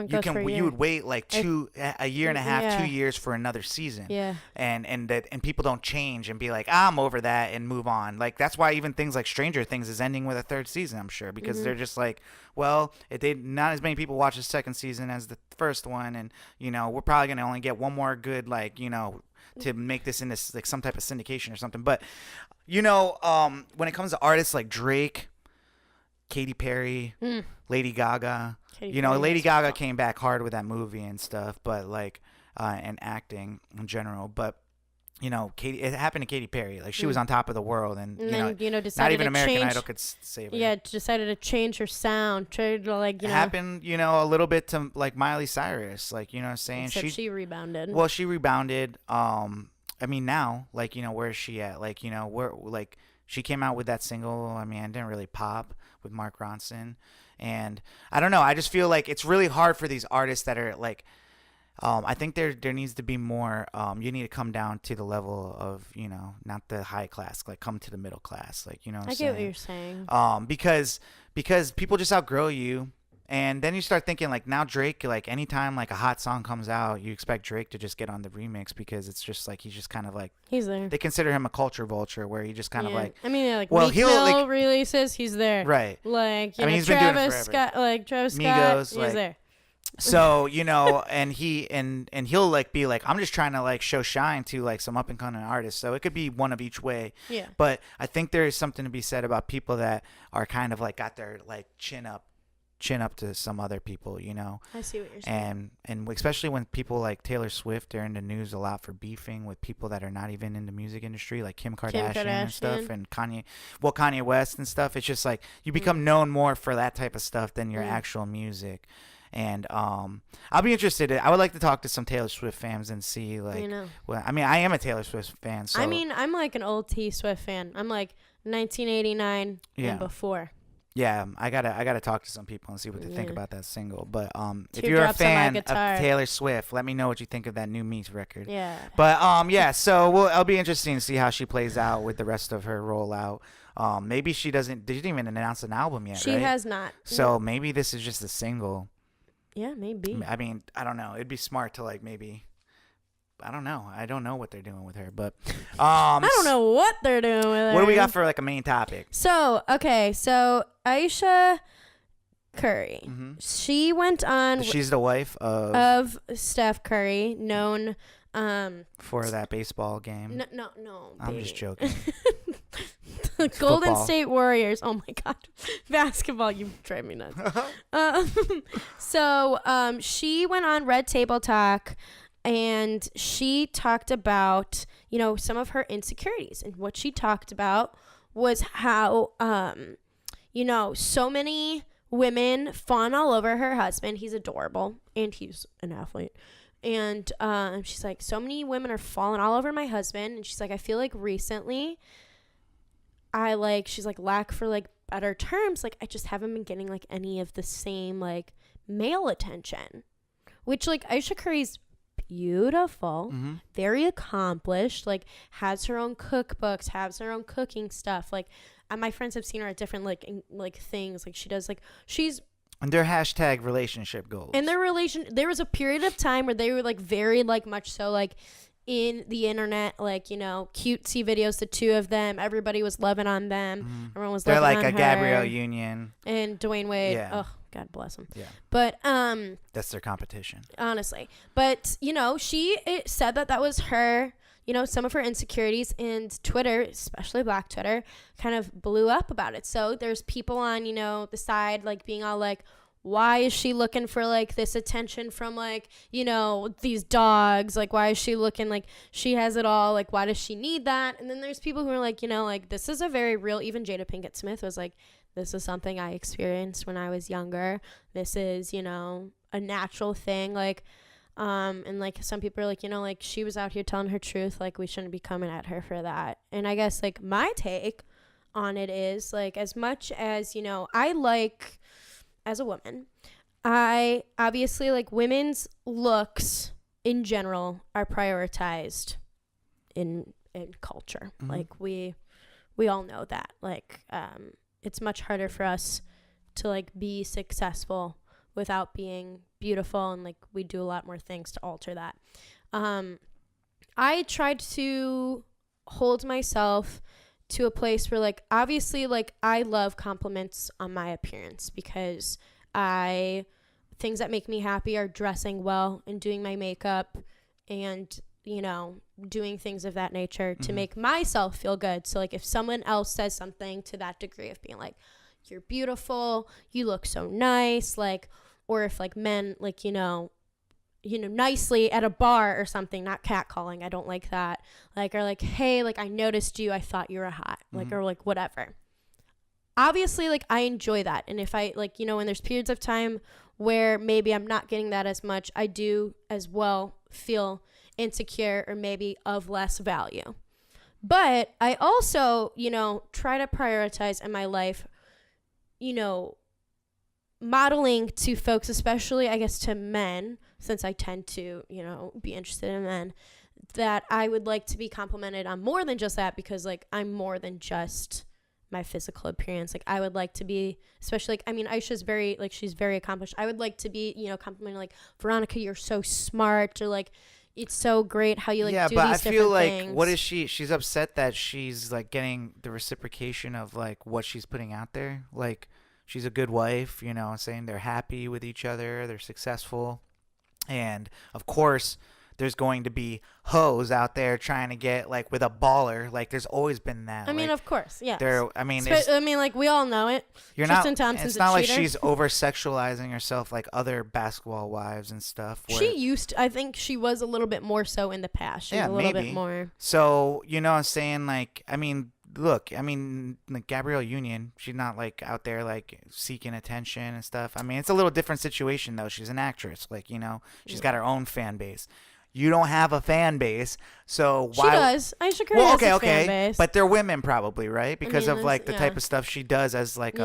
would wait like a year and a half, 2 years for another season. Yeah. And people don't change and be like, I'm over that and move on. Like that's why even things like Stranger Things is ending with a third season, I'm sure, because they're just like, well, not as many people watch the second season as the first one, and we're probably gonna only get one more good to make this into like some type of syndication or something. But when it comes to artists like Drake, Katy Perry, Lady Gaga, Lady Gaga came back hard with that movie and stuff, but like and acting in general. But it happened to Katy Perry. Like she was on top of the world, and decided not even to American change, Idol could save her. Yeah, decided to change her sound. Tried to like It happened, a little bit to like Miley Cyrus. Like what I'm saying, except she rebounded. Well, she rebounded. I mean, now, like, where is she at? Like, where, like, she came out with that single. I mean, it didn't really pop with Mark Ronson. And I don't know. I just feel like it's really hard for these artists that are like, I think there needs to be more, you need to come down to the level of, not the high class, like come to the middle class. Like, what I'm saying? I get what you're saying. Because people just outgrow you. And then you start thinking like now Drake, like anytime like a hot song comes out, you expect Drake to just get on the remix because it's just like he's just kind of like he's there. They consider him a culture vulture where he just kind of like well he'll releases he's there, right? Like he's Travis Scott, Migos, he's like, there. So and he'll like be like, I'm just trying to like show shine to like some up and coming artists. So it could be one of each way. Yeah. But I think there is something to be said about people that are kind of like got their like chin up chin up to some other people, you know. I see what you're saying. And especially when people like Taylor Swift are in the news a lot for beefing with people that are not even in the music industry, like Kim Kardashian and stuff, and Kanye West and stuff. It's just like you become known more for that type of stuff than your actual music. And I'll be interested. I would like to talk to some Taylor Swift fans and see, like, well, I mean, I am a Taylor Swift fan. So I mean, I'm like an old T Swift fan. I'm like 1989 and before. Yeah, I gotta talk to some people and see what they think about that single. But if you're a fan of Taylor Swift, let me know what you think of that new Me record. Yeah. But yeah, so it'll be interesting to see how she plays out with the rest of her rollout. Maybe she doesn't. They didn't even announce an album yet. She has not. So maybe this is just a single. Yeah, maybe. I mean, I don't know. It'd be smart to like maybe. I don't know. I don't know what they're doing with her, but I don't know what they're doing with her. What do we got for like a main topic? So Aisha Curry, she went on. She's the wife of Steph Curry, known for that baseball game. No. I'm baby. just joking. The Golden football. State Warriors. Oh my God, basketball! You drive me nuts. So she went on Red Table Talk. And she talked about, you know, some of her insecurities. And what she talked about was how, you know, so many women fawn all over her husband. He's adorable. And he's an athlete. And she's like, so many women are falling all over my husband. And she's like, I feel like recently she's like, lack for like better terms. Like, I just haven't been getting like any of the same like male attention. Which like Aisha Curry's beautiful, very accomplished, like has her own cookbooks, has her own cooking stuff. Like my friends have seen her at different like things. Like she does, like she's and their hashtag relationship goals. And there was a period of time where they were like very like much so like in the internet, like, you know, cutesy videos, the two of them, everybody was loving on them. Everyone was they're loving like on a her. Gabrielle Union And Dwayne Wade. Yeah. Oh, God bless him. Yeah. But that's their competition. Honestly. But, you know, she said that was her, you know, some of her insecurities, and Twitter, especially Black Twitter, kind of blew up about it. So there's people on, you know, the side like being all like, why is she looking for like this attention from like, you know, these dogs? Like, why is she looking like she has it all? Like, why does she need that? And then there's people who are like, you know, like this is a very real, even Jada Pinkett Smith was like, this is something I experienced when I was younger. This is, you know, a natural thing. Like, and like some people are like, you know, like she was out here telling her truth. Like we shouldn't be coming at her for that. And I guess like my take on it is like, as much as, you know, I like, as a woman, I obviously like women's looks in general are prioritized in culture. Like we all know that. Like it's much harder for us to like be successful without being beautiful, and like we do a lot more things to alter that. I tried to hold myself to a place where like obviously like I love compliments on my appearance, because things that make me happy are dressing well and doing my makeup and, you know, doing things of that nature to make myself feel good. So like if someone else says something to that degree of being like, you're beautiful, you look so nice, like, or if like men like, you know, nicely at a bar or something, not catcalling, I don't like that, like, or like, hey, like I noticed you, I thought you were hot, like, or like whatever. Obviously, like I enjoy that. And if I like, you know, when there's periods of time where maybe I'm not getting that as much, I do as well feel insecure or maybe of less value. But I also, you know, try to prioritize in my life, you know, modeling to folks, especially I guess to men, since I tend to, you know, be interested in men, that I would like to be complimented on more than just that, because like I'm more than just my physical appearance. Like I would like to be, especially like, I mean, Aisha's very, like, she's very accomplished. I would like to be, you know, complimented like, Veronica, you're so smart, or like, it's so great how you like do these different things. Yeah, but I feel like, what is she's upset that she's like getting the reciprocation of like what she's putting out there. Like she's a good wife, you know, saying they're happy with each other, they're successful. And of course there's going to be hoes out there trying to get like with a baller. Like there's always been that. I mean, like, of course, yeah. Like we all know it. You're Tristan not. Thompson's It's not a like cheater. she's over sexualizing herself like other basketball wives and stuff. I think she was a little bit more so in the past. She was a little bit more. So you know what I'm saying? Like, I mean, look, like Gabrielle Union, she's not like out there like seeking attention and stuff. I mean, it's a little different situation though. She's an actress, like, you know, she's got her own fan base. You don't have a fan base, so why? She does. Aisha Curry has a fan base. But they're women probably, right? Because of like the yeah. type of stuff she does as like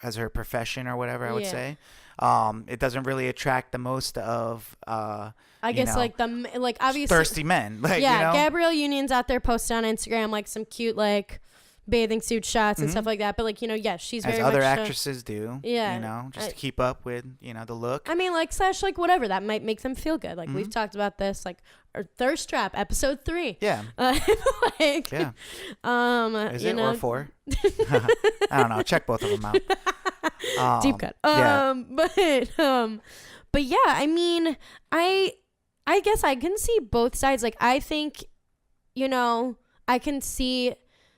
as her profession or whatever. I would say, it doesn't really attract the most of I guess like obviously thirsty men. Like, yeah, you know? Gabrielle Union's out there posting on Instagram like some cute like bathing suit shots and stuff like that. But like, you know, yes, she's as very other much actresses do. Yeah, you know, just to keep up with, you know, the look. I mean, like slash like whatever that might make them feel good. Like we've talked about this, like our thirst trap episode 3. Yeah. Like, yeah. Is you it know, or 4? I don't know. Check both of them out. Deep cut. Yeah. But yeah, I mean, I guess I can see both sides. Like I think, you know, I can see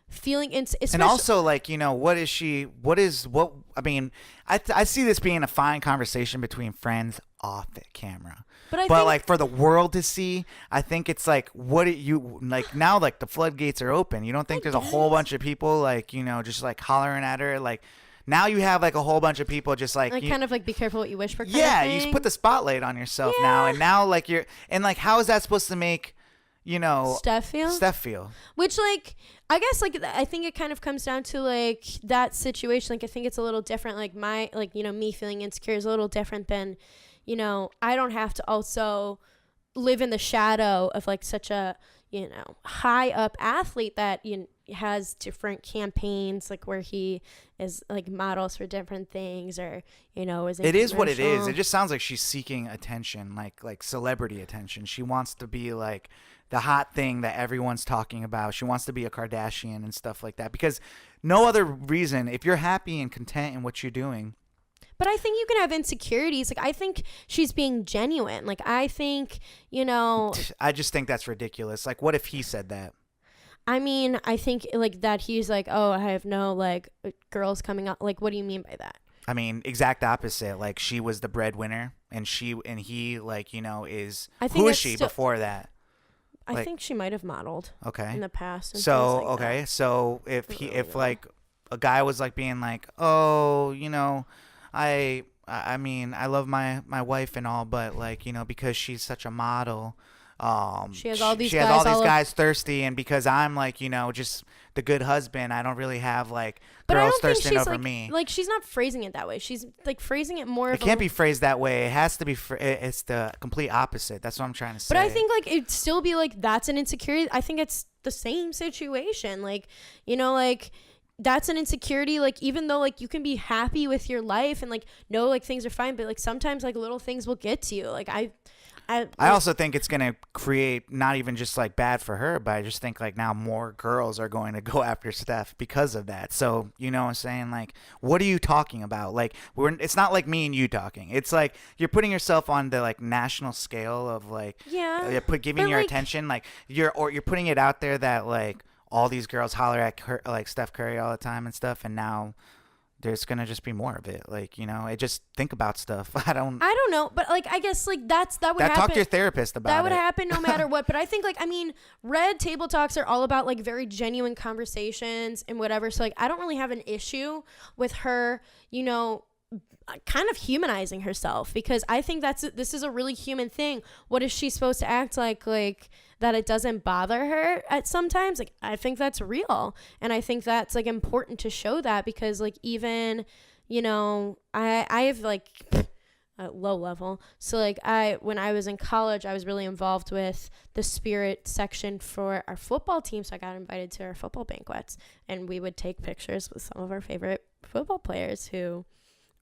feeling and also like, you know, I mean, I see this being a fine conversation between friends off the camera, but like for the world to see, I think it's like, what you like now, like the floodgates are open. You don't think there's a whole bunch of people like, you know, just like hollering at her? Like now you have like a whole bunch of people just like kind of like be careful what you wish for kind yeah of thing. You just put the spotlight on yourself now, and now like like how is that supposed to make, you know, Steph feel? Which, like, I guess, like, I think it kind of comes down to, like, that situation. Like, I think it's a little different. Like, you know, me feeling insecure is a little different than, you know, I don't have to also live in the shadow of, like, such a, you know, high up athlete that, you know, has different campaigns, like, where he is, like, models for different things, or, you know, it is what it is. It just sounds like she's seeking attention, like celebrity attention. She wants to be, like, the hot thing that everyone's talking about. She wants to be a Kardashian and stuff like that, because no other reason. If you're happy and content in what you're doing. But I think you can have insecurities. Like, I think she's being genuine. Like, I think, you know, I just think that's ridiculous. Like, what if he said that? I mean, I think like that he's like, oh, I have no like girls coming up. Like, what do you mean by that? I mean, exact opposite. Like, she was the breadwinner, and he like, you know, is who is she before that? I think she might have modeled in the past. And so like okay, that. so if like a guy was like being like, oh, you know, I mean, I love my wife and all, but like, you know, because she's such a model, she has all these guys thirsty, and because I'm like, you know, just the good husband, I don't really have like girls thirsting over me. Like, she's not phrasing it that way. She's like phrasing it more. It can't be phrased that way. It has to be. It's the complete opposite. That's what I'm trying to say. But I think like it'd still be like that's an insecurity. I think it's the same situation. Like, you know, like that's an insecurity. Like, even though like you can be happy with your life and like know like things are fine, but like sometimes like little things will get to you. Like I also think it's going to create not even just like bad for her, but I just think like now more girls are going to go after Steph because of that. So, you know what I'm saying? Like, what are you talking about? Like, it's not like me and you talking. It's like you're putting yourself on the like national scale of like, giving your attention. Like you're putting it out there that like all these girls holler at like Steph Curry all the time and stuff. And now there's gonna just be more of it. Like, you know, just think about stuff. I don't know, but like I guess like that would happen. Talk to your therapist about it. That would happen no matter what. But I think like, I mean, Red Table Talks are all about like very genuine conversations and whatever. So like I don't really have an issue with her, you know, kind of humanizing herself, because I think this is a really human thing. What is she supposed to act like that it doesn't bother her at sometimes? Like, I think that's real, and I think that's like important to show that, because like even, you know, I have like a low level, so like when I was in college, I was really involved with the spirit section for our football team, so I got invited to our football banquets, and we would take pictures with some of our favorite football players who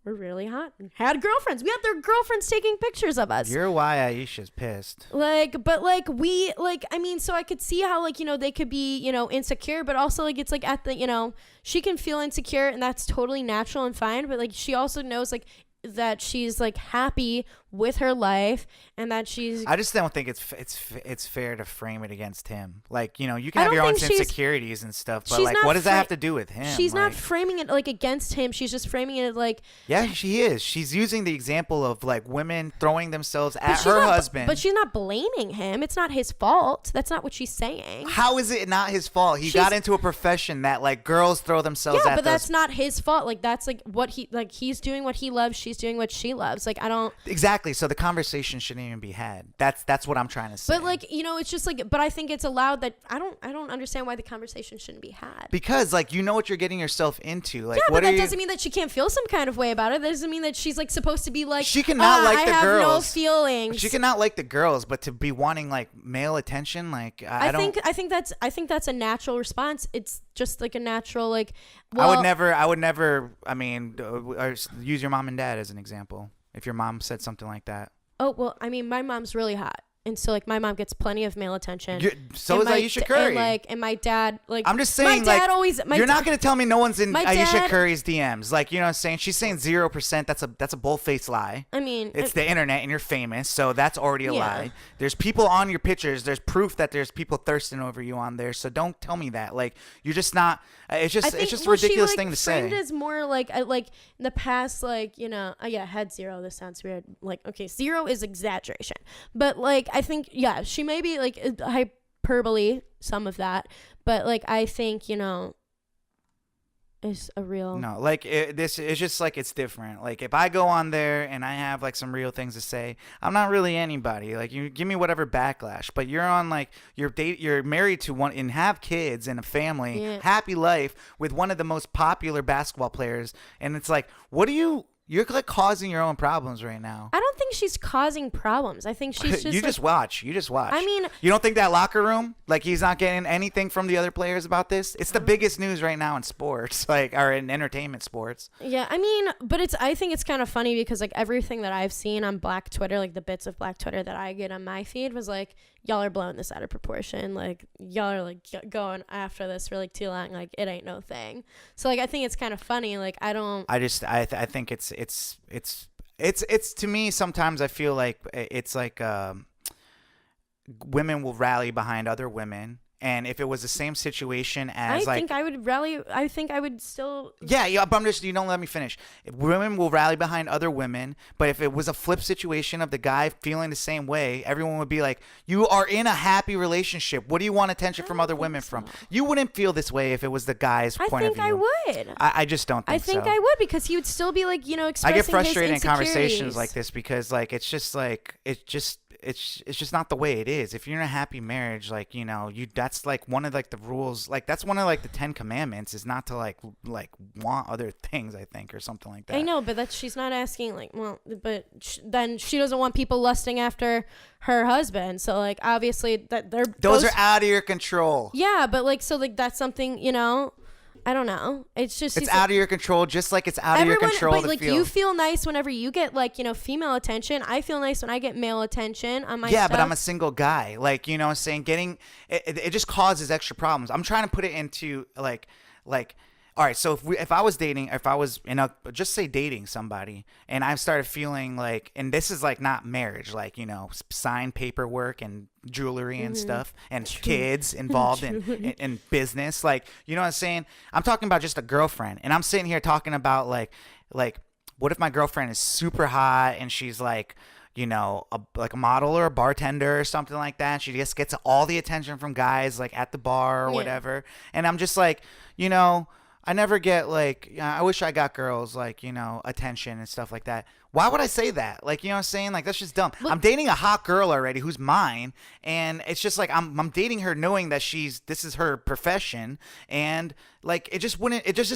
were really hot and had girlfriends. We had their girlfriends taking pictures of us. You're why Aisha's pissed. Like, but like we like, I mean, so I could see how like, you know, they could be, you know, insecure, but also like it's like at the, you know, she can feel insecure and that's totally natural and fine, but like she also knows like that she's like happy with her life, and that she's. I just don't think it's fair to frame it against him. Like, you know, you can I have don't your own think she's- insecurities and stuff, but she's like, not what does that fra- have to do with him? She's not Like, framing it like against him. She's just framing it like. yeah, she is. She's using the example of like women throwing themselves But at she's her not- husband. But she's not blaming him. It's not his fault. That's not what she's saying. How is it not his fault? He got into a profession that like girls throw themselves Yeah, at. but that's not his fault. Like that's like what he like. He's doing what he loves. She's doing what she loves. Like I don't. Exactly. So the conversation shouldn't even be had. That's what I'm trying to say. But like you know, it's just like. But I think it's allowed that I don't understand why the conversation shouldn't be had. Because like you know what you're getting yourself into. Like Yeah, what but that are you? doesn't mean that she can't feel some kind of way about it. That doesn't mean that she's like supposed to be like. She cannot like I the have no girls. feelings. She cannot like the girls, but to be wanting like male attention, like I don't. I think that's a natural response. It's just like a natural like. Well, I would never. I mean, use your mom and dad as an example. If your mom said something like that. Oh well, I mean, my mom's really hot, and so like my mom gets plenty of male attention. So And is my Aisha d- Curry. And my dad like. I'm just saying, my dad like, always. you're not gonna tell me no one's in my Aisha dad- Curry's DMs. Like, you know what I'm saying? She's saying 0%. That's a bull-faced lie. I mean, It's the internet, and you're famous, so that's already a Yeah. lie. There's people on your pictures. There's proof that there's people thirsting over you on there. So don't tell me that. Like, you're just not. It's just a ridiculous thing to say. Framed as more like in the past, like you know, had 0. This sounds weird. Like okay, 0 is exaggeration, but like I think she may be like hyperbole some of that, but like I think you know. Is a real No, like this is just like it's different. Like if I go on there and I have like some real things to say, I'm not really anybody. Like you give me whatever backlash, but you're on like you're married to one and have kids and a family, Yeah. happy life with one of the most popular basketball players, and it's like, what do you're like causing your own problems right now. I don't think she's causing problems. I think she's just You just watch. I mean, you don't think that locker room, like he's not getting anything from the other players about this? It's the biggest news right now in sports, like or in entertainment sports. yeah, I mean, but I think it's kind of funny because like everything that I've seen on Black Twitter, like the bits of Black Twitter that I get on my feed was like, y'all are blowing this out of proportion. Like y'all are like going after this for like too long. Like it ain't no thing. So like I think it's kind of funny. Like I think it's to me sometimes I feel like it's like women will rally behind other women. And if it was the same situation as I think I would rally. I think I would still. Yeah, but I'm just, you don't let me finish. If women will rally behind other women, but if it was a flip situation of the guy feeling the same way, everyone would be like, you are in a happy relationship. What do you want attention from other women from? You wouldn't feel this way if it was the guy's point of view. I think I would. I just don't think so. I think I would because he would still be like, you know, I expressing get frustrated in his conversations insecurities. like this because like it's just not the way it is. If you're in a happy marriage, like, you know, that's like one of like the rules, like that's one of like the 10 commandments is not to like want other things, I think, or something like that. I know, but she's not asking like, well, but then she doesn't want people lusting after her husband. So like obviously that those are out of your control. Yeah, but like so like that's something, you know, I don't know. It's out of your control, just like it's out of your control but to like feel. you feel nice whenever you get like, you know, female attention. I feel nice when I get male attention on my yeah, stuff. but I'm a single guy. Like, you know what I'm saying? Getting it just causes extra problems. I'm trying to put it into like all right, so if I was dating, if I was in a, just say dating somebody, and I started feeling like, and this is like not marriage, like, you know, signed paperwork and jewelry and stuff, and kids involved in business, like, you know what I'm saying? I'm talking about just a girlfriend, and I'm sitting here talking about like, what if my girlfriend is super hot and she's like, you know, like a model or a bartender or something like that. She just gets all the attention from guys like at the bar or whatever, and I'm just like, you know, I never get like, I wish I got girls like, you know, attention and stuff like that. Why would I say that? Like, you know what I'm saying? Like, that's just dumb. I'm dating a hot girl already who's mine. And it's just like, I'm dating her knowing that this is her profession. And like, it just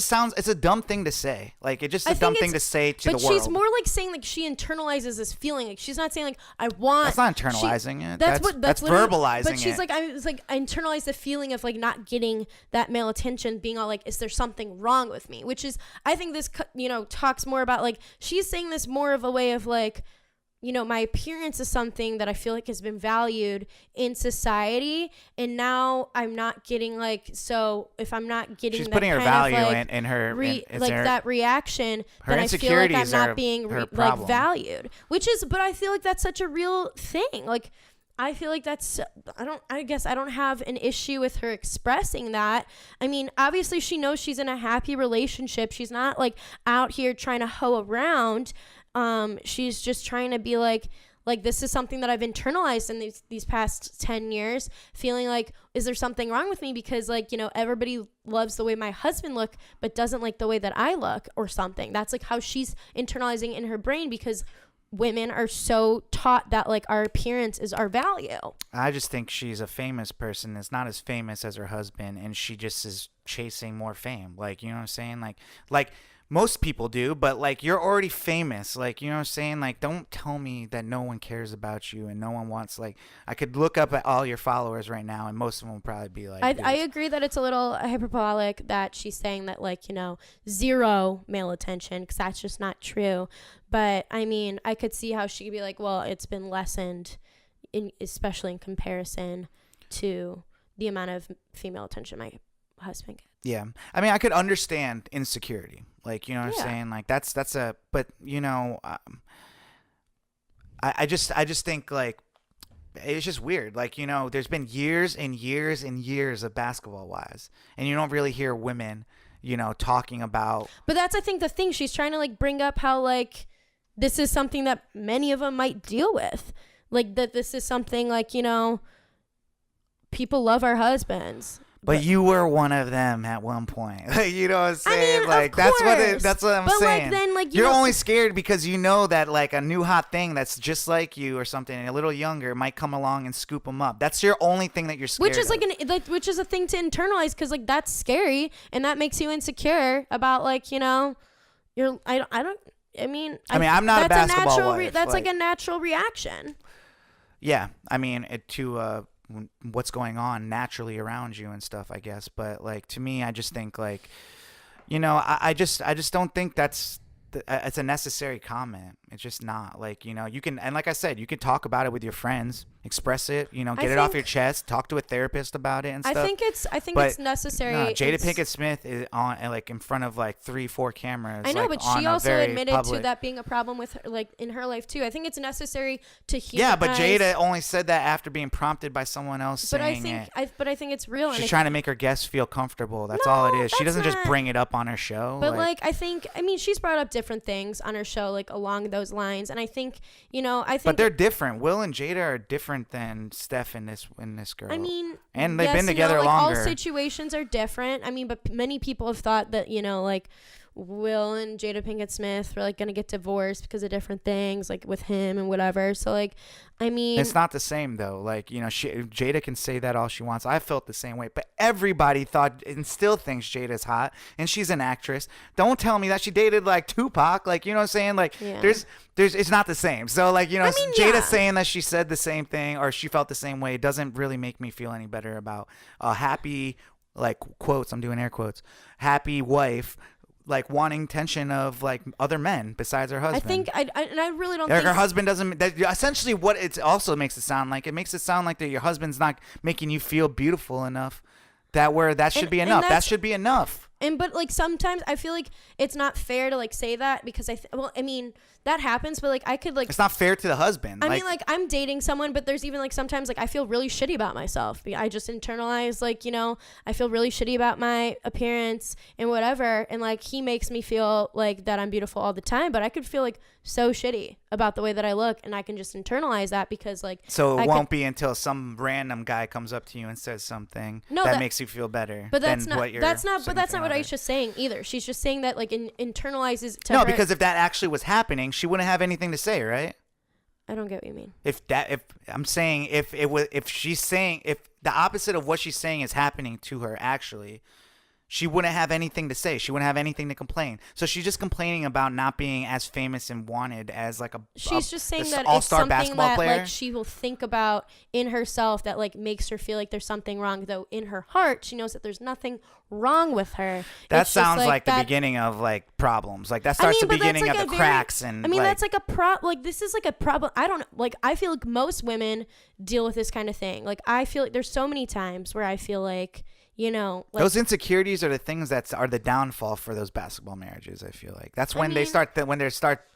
sounds, it's a dumb thing to say. Like, it's just a dumb thing to say to the world. But she's more like saying like she internalizes this feeling. Like she's not saying like, I want. That's not internalizing it. That's literally- verbalizing it. But she's like, I internalize the feeling of like not getting that male attention, being all like, is there something wrong with me? Which is, I think this, you know, talks more about like, she's saying this more of a way of like, you know, my appearance is something that I feel like has been valued in society, and now I'm not getting like, so if I'm not getting She's that putting her kind value of, like, in her like that reaction, her then I feel like I'm insecurities are not being her like problem. valued, which is, but I feel like that's such a real thing. Like, I feel like that's, I guess I don't have an issue with her expressing that. I mean, obviously she knows she's in a happy relationship. She's not like out here trying to hoe around. She's just trying to be like this is something that I've internalized in these past 10 years, feeling like, is there something wrong with me? Because, like, you know, everybody loves the way my husband look, but doesn't like the way that I look or something. That's like how she's internalizing in her brain, because women are so taught that like our appearance is our value. I just think she's a famous person that's not as famous as her husband, and she just is chasing more fame. Like, you know what I'm saying? Like most people do, but like, you're already famous. Like, you know what I'm saying? Like, don't tell me that no one cares about you and no one wants, like, I could look up at all your followers right now and most of them will probably be like, I agree that it's a little hyperbolic that she's saying that, like, you know, zero male attention, because that's just not true. But I mean, I could see how she could be like, well, it's been lessened, especially in comparison to the amount of female attention my husband gets. Yeah. I mean, I could understand insecurity. Like, you know what I'm saying? Like, that's but, you know, I just think, like, it's just weird. Like, you know, there's been years and years and years of basketball wise, and you don't really hear women, you know, talking about. But that's, I think, the thing. She's trying to, like, bring up how, like, this is something that many of them might deal with. Like, that this is something, like, you know, people love our husbands. But you were one of them at one point. You know what I'm saying? I mean, like, of that's course. what I'm But, saying. like, then, like, you're know, only scared because you know that, like, a new hot thing that's just like you or something, a little younger, might come along and scoop them up. That's your only thing that you're scared which is of. which is a thing to internalize, because, like, that's scary, and that makes you insecure about, like, you know, I'm not a basketball wife. That's like a natural reaction. Yeah, I mean, what's going on naturally around you and stuff, I guess. But, like, to me, I just think, like, you know, I just don't think it's a necessary comment. It's just not. Like, you know, you can, and like I said, you can talk about it with your friends, express it, you know, get it off your chest, talk to a therapist about it and stuff. I think it's necessary. No, Jada Pinkett Smith is on, like, in front of, like, 3-4 cameras. I know, like, but she also admitted public. to that being a problem with her, like, in her life too. I think it's necessary to humanize. Yeah, but Jada only said that after being prompted by someone else saying it. But I think it's real. She's trying to make her guests feel comfortable. That's all it is. She doesn't just bring it up on her show. But, like, I mean, she's brought up different things on her show, like, along those lines. And I think, you know, But they're different. Will and Jada are different than Steph and this girl. I mean, and they've yes, been together you know, like, longer. All situations are different. I mean, but many people have thought that, you know, like, Will and Jada Pinkett Smith were, like, gonna get divorced because of different things, like, with him and whatever. So, like, I mean, it's not the same though. Like, you know, Jada can say that all she wants. I felt the same way, but everybody thought and still thinks Jada's hot, and she's an actress. Don't tell me that she dated, like, Tupac. Like, you know what I'm saying? Like, there's it's not the same. So, like, you know, Jada saying that she said the same thing or she felt the same way doesn't really make me feel any better about a happy, like, quotes, I'm doing air quotes, happy wife, like, wanting attention of, like, other men besides her husband. I think I really don't like, think her husband doesn't. That essentially what it also makes it sound like. It makes it sound like that your husband's not making you feel beautiful enough. That should be enough. That should be enough. But, like, sometimes I feel like it's not fair to, like, say that, because I mean, that happens, but, like, I could, like, it's not fair to the husband. I mean, like, I'm dating someone, but there's even, like, sometimes, like, I feel really shitty about myself. I just internalize, like, you know, I feel really shitty about my appearance and whatever, and, like, he makes me feel like that I'm beautiful all the time, but I could feel, like, so shitty about the way that I look, and I can just internalize that because, like, so it won't be until some random guy comes up to you and says something that makes you feel better. But that's than not what you're that's not what other. Aisha's saying either. She's just saying that, like, internalizes to no, her. because if that actually was happening, she wouldn't have anything to say, right? I don't get what you mean. If I'm saying if she's saying if the opposite of what she's saying is happening to her, actually, she wouldn't have anything to say. She wouldn't have anything to complain. So she's just complaining about not being as famous and wanted as like she's just saying that it's all-star something basketball that player. like she will think about in herself that like makes her feel like there's something wrong, though in her heart she knows that there's nothing wrong with her. That It's just, sounds like the that- beginning of like problems. Like that starts the but that's, beginning like, of a the very- cracks and I mean, like, that's like a like this is like a problem. I don't like I feel like most women deal with this kind of thing. Like I feel like there's so many times where I feel like, you know, like, those insecurities are the things that are the downfall for those basketball marriages. I feel like that's when they start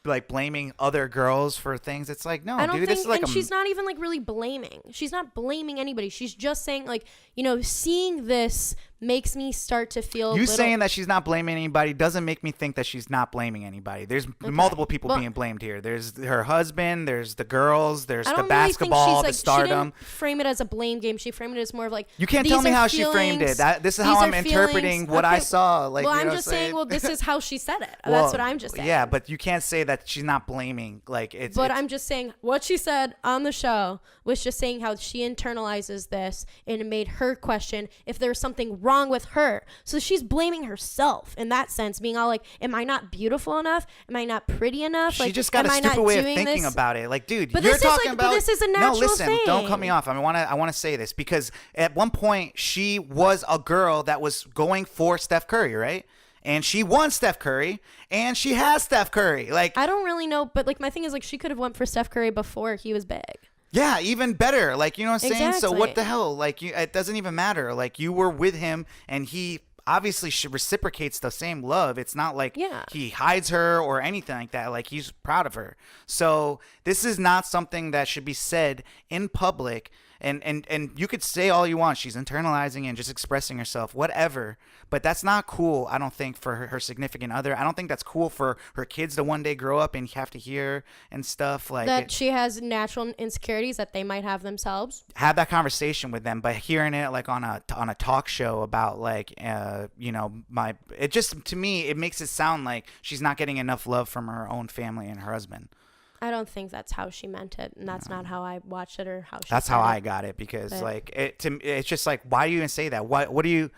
like blaming other girls for things. It's like, no, I don't dude, think, this is like and she's not even like really blaming. She's not blaming anybody. She's just saying like, you know, seeing this makes me start to feel. You saying that she's not blaming anybody doesn't make me think that she's not blaming anybody. There's multiple people being blamed here. There's her husband. There's the girls. There's the basketball, the stardom. She didn't frame it as a blame game. She framed it as more of like. You can't tell me how she framed it. This is how I'm interpreting what I saw. Like, well, you know I'm just saying. Well, this is how she said it. Well, that's what I'm just saying. Yeah, but you can't say that she's not blaming. Like it's. But I'm just saying what she said on the show was just saying how she internalizes this and it made her question if there was something wrong with her. So she's blaming herself in that sense, being all like, "Am I not beautiful enough? Am I not pretty enough?" She like, just got a stupid way of thinking about it. Like, dude, but you're this talking is about. But this is a natural no, listen, thing. don't cut me off. I want to say this because at one point she was a girl that was going for Steph Curry, right? And she won Steph Curry, and she has Steph Curry. Like, I don't really know, but like my thing is like she could have went for Steph Curry before he was big. yeah, even better. Like, you know what I'm saying? So Exactly. what the hell? Like, it doesn't even matter. Like, you were with him, and he obviously reciprocates the same love. It's not like he hides her or anything like that. Like, he's proud of her. So this is not something that should be said in public. And you could say all you want. She's internalizing and just expressing herself, whatever. But that's not cool, I don't think, for her significant other. I don't think that's cool for her kids to one day grow up and have to hear and stuff. Like that she has natural insecurities that they might have themselves. Have that conversation with them, but hearing it like on a talk show about like, you know, it just, to me, it makes it sound like she's not getting enough love from her own family and her husband. I don't think that's how she meant it, and that's not how I watched it or how she. That's said how it. I got it because like it's just like, why do you even say that? What do you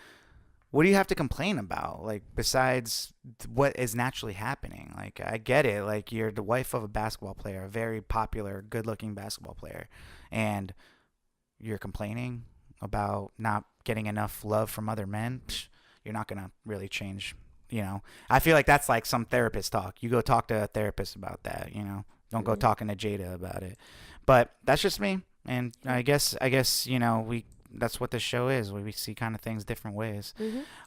have to complain about? Like, besides what is naturally happening? Like, I get it. Like, you're the wife of a basketball player, a very popular, good-looking basketball player, and you're complaining about not getting enough love from other men. Psh, you're not gonna really change. You know, I feel like that's like some therapist talk. You go talk to a therapist about that. You know. Don't go talking to Jada about it. But that's just me. And I guess you know, that's what this show is. We see kind of things different ways.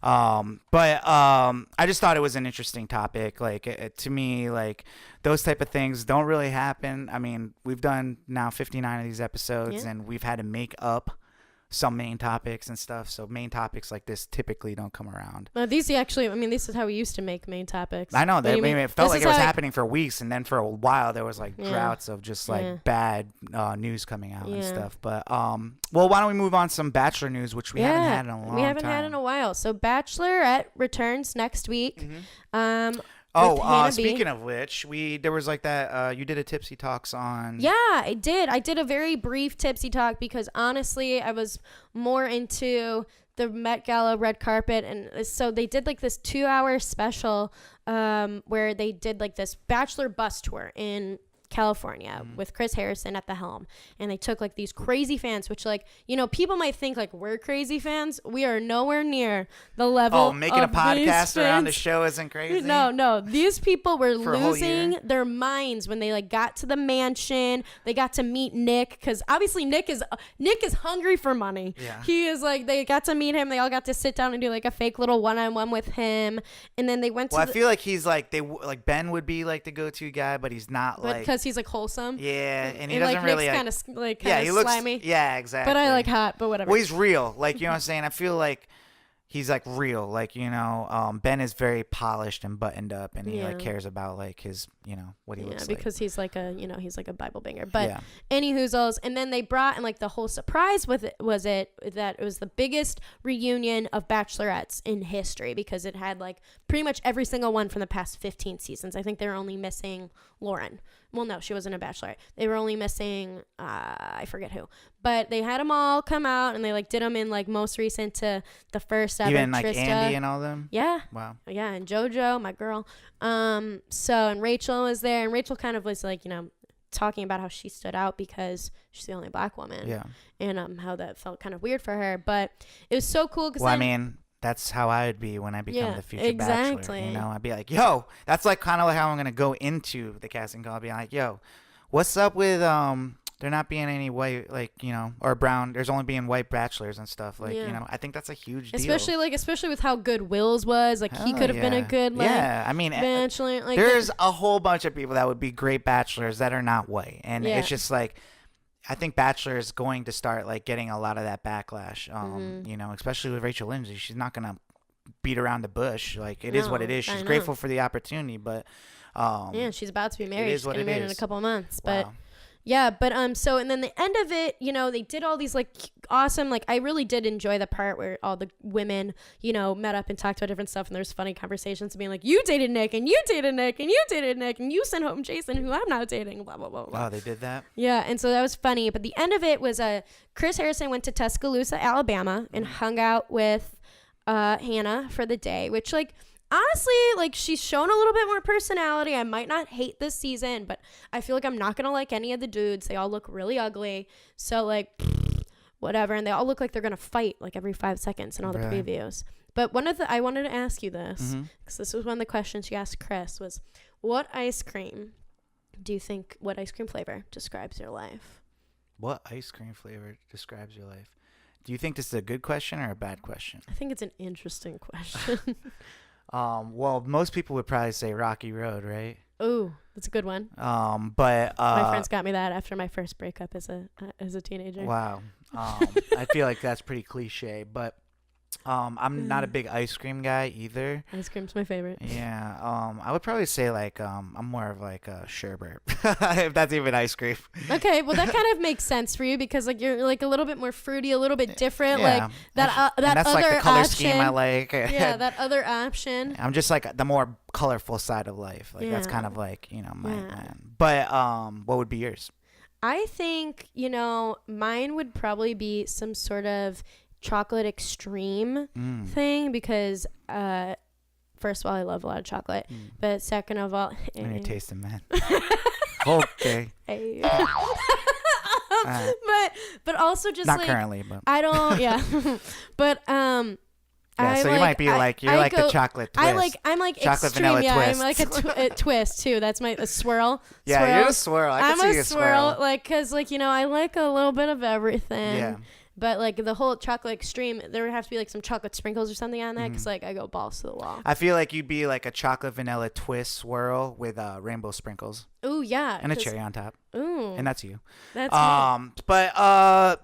But I just thought it was an interesting topic. Like, to me, like, those type of things don't really happen. I mean, we've done now 59 of these episodes and we've had to make up some main topics and stuff. So main topics like this typically don't come around. These actually, I mean, this is how we used to make main topics. I know that. I mean, it felt like it was how happening for weeks, and then for a while there was like droughts of just like bad news coming out and stuff. But well, why don't we move on to some Bachelor news, which we haven't had in a long time. We haven't had in a while. So Bachelorette returns next week. Speaking of which, there was like that. You did a Tipsy Talks on. Yeah, I did. I did a very brief Tipsy Talk because honestly, I was more into the Met Gala red carpet, and so they did like this 2-hour special where they did like this Bachelor bus tour in California with Chris Harrison at the helm, and they took like these crazy fans, which, like, you know, people might think like we're crazy fans. We are nowhere near the level. Oh, making a of podcast around the show isn't crazy. No, these people were losing year? their minds when they like got to the mansion. They got to meet Nick, because obviously Nick is hungry for money. Yeah. He is like, they got to meet him. They all got to sit down and do like a fake little one-on-one with him, and then they went to. I feel like he's like Ben would be like the go-to guy, but he's not, like, because he's like wholesome. Yeah, and he And, doesn't like, really Nick's like, kind of he looks slimy. Yeah, exactly. But I like hot, but whatever. Well, he's real. Like, you know what I'm saying? I feel like he's like real. Like, you know, Ben is very polished and buttoned up, and he like cares about like his, what he Yeah, looks because he's like a he's like a Bible banger. But Yeah. any hoozles, and then they brought, and like the whole surprise with it was that it was the biggest reunion of bachelorettes in history, because it had like pretty much every single one from the past 15 seasons. I think they were only missing Lauren. Well, no, she wasn't a bachelorette. They were only missing I forget who, but they had them all come out, and they like did them in like most recent to the first ever. even like Trista. Andy and all them. Yeah. Wow. Yeah, and JoJo, my girl. And Rachel was there, and Rachel kind of was like, talking about how she stood out because she's the only black woman. Yeah. And how that felt kind of weird for her, but it was so cool because Well, I mean, that's how I would be when I become the future bachelor. exactly. I'd be like, yo, that's like kind of like how I'm gonna go into the casting call. I'll be like, yo, what's up with there not being any white, or brown? There's only being white bachelors and stuff. I think that's a huge deal. especially with how good Will's was. Like, he could have been a good I mean, bachelor. Like, there's a whole bunch of people that would be great bachelors that are not white, and it's just like, I think Bachelor is going to start like getting a lot of that backlash. Especially with Rachel Lindsay, she's not gonna beat around the bush. Like, it is what it is. She's grateful for the opportunity, but she's about to be married. is She's what getting it married in a is. couple of months, Wow. but. Yeah, but so, and then the end of it, they did all these like awesome, like I really did enjoy the part where all the women, met up and talked about different stuff, and there's funny conversations being like, you dated Nick, and you dated Nick, and you dated Nick, and you sent home Jason, who I'm now dating, blah blah blah blah. Oh, they did that. Yeah, and so that was funny. But the end of it was Chris Harrison went to Tuscaloosa, Alabama, and hung out with Hannah for the day, which like. Honestly, like, she's shown a little bit more personality. I might not hate this season, but I feel like I'm not going to like any of the dudes. They all look really ugly. So, like, whatever. And they all look like they're going to fight, like, every 5 seconds in all the Right. previews. But I wanted to ask you this, because this was one of the questions you asked Chris, was what ice cream flavor describes your life? What ice cream flavor describes your life? Do you think this is a good question or a bad question? I think it's an interesting question. Well, most people would probably say Rocky Road, right? Ooh, that's a good one. But My friends got me that after my first breakup as a teenager. Wow. I feel like that's pretty cliche, but I'm not a big ice cream guy either. Ice cream's my favorite. Yeah. I would probably say like I'm more of like a sherbet, if that's even ice cream. Okay, well that kind of makes sense for you because like you're like a little bit more fruity, a little bit different, Yeah. like that And that's other like the color option. scheme I like. Yeah, that other option. I'm just like the more colorful side of life. Like that's Yeah. kind of like my. Yeah. But what would be yours? I think mine would probably be some sort of chocolate extreme thing because first of all I love a lot of chocolate, but second of all, When you're tasting man. Okay. Hey. Alright. but also just Not like currently, but I don't but yeah. I So you might be like you're like the chocolate twist. I'm like Chocolate extreme, vanilla yeah. twist. I'm like a twist too. That's a swirl. Yeah, swirl. you're a swirl. I can I'm see a you swirl, like, cause like I like a little bit of everything. Yeah. But like the whole chocolate extreme, there would have to be like some chocolate sprinkles or something on that, cause like I go balls to the wall. I feel like you'd be like a chocolate vanilla twist swirl with rainbow sprinkles Ooh yeah. and a cherry on top, Ooh, and that's you. that's But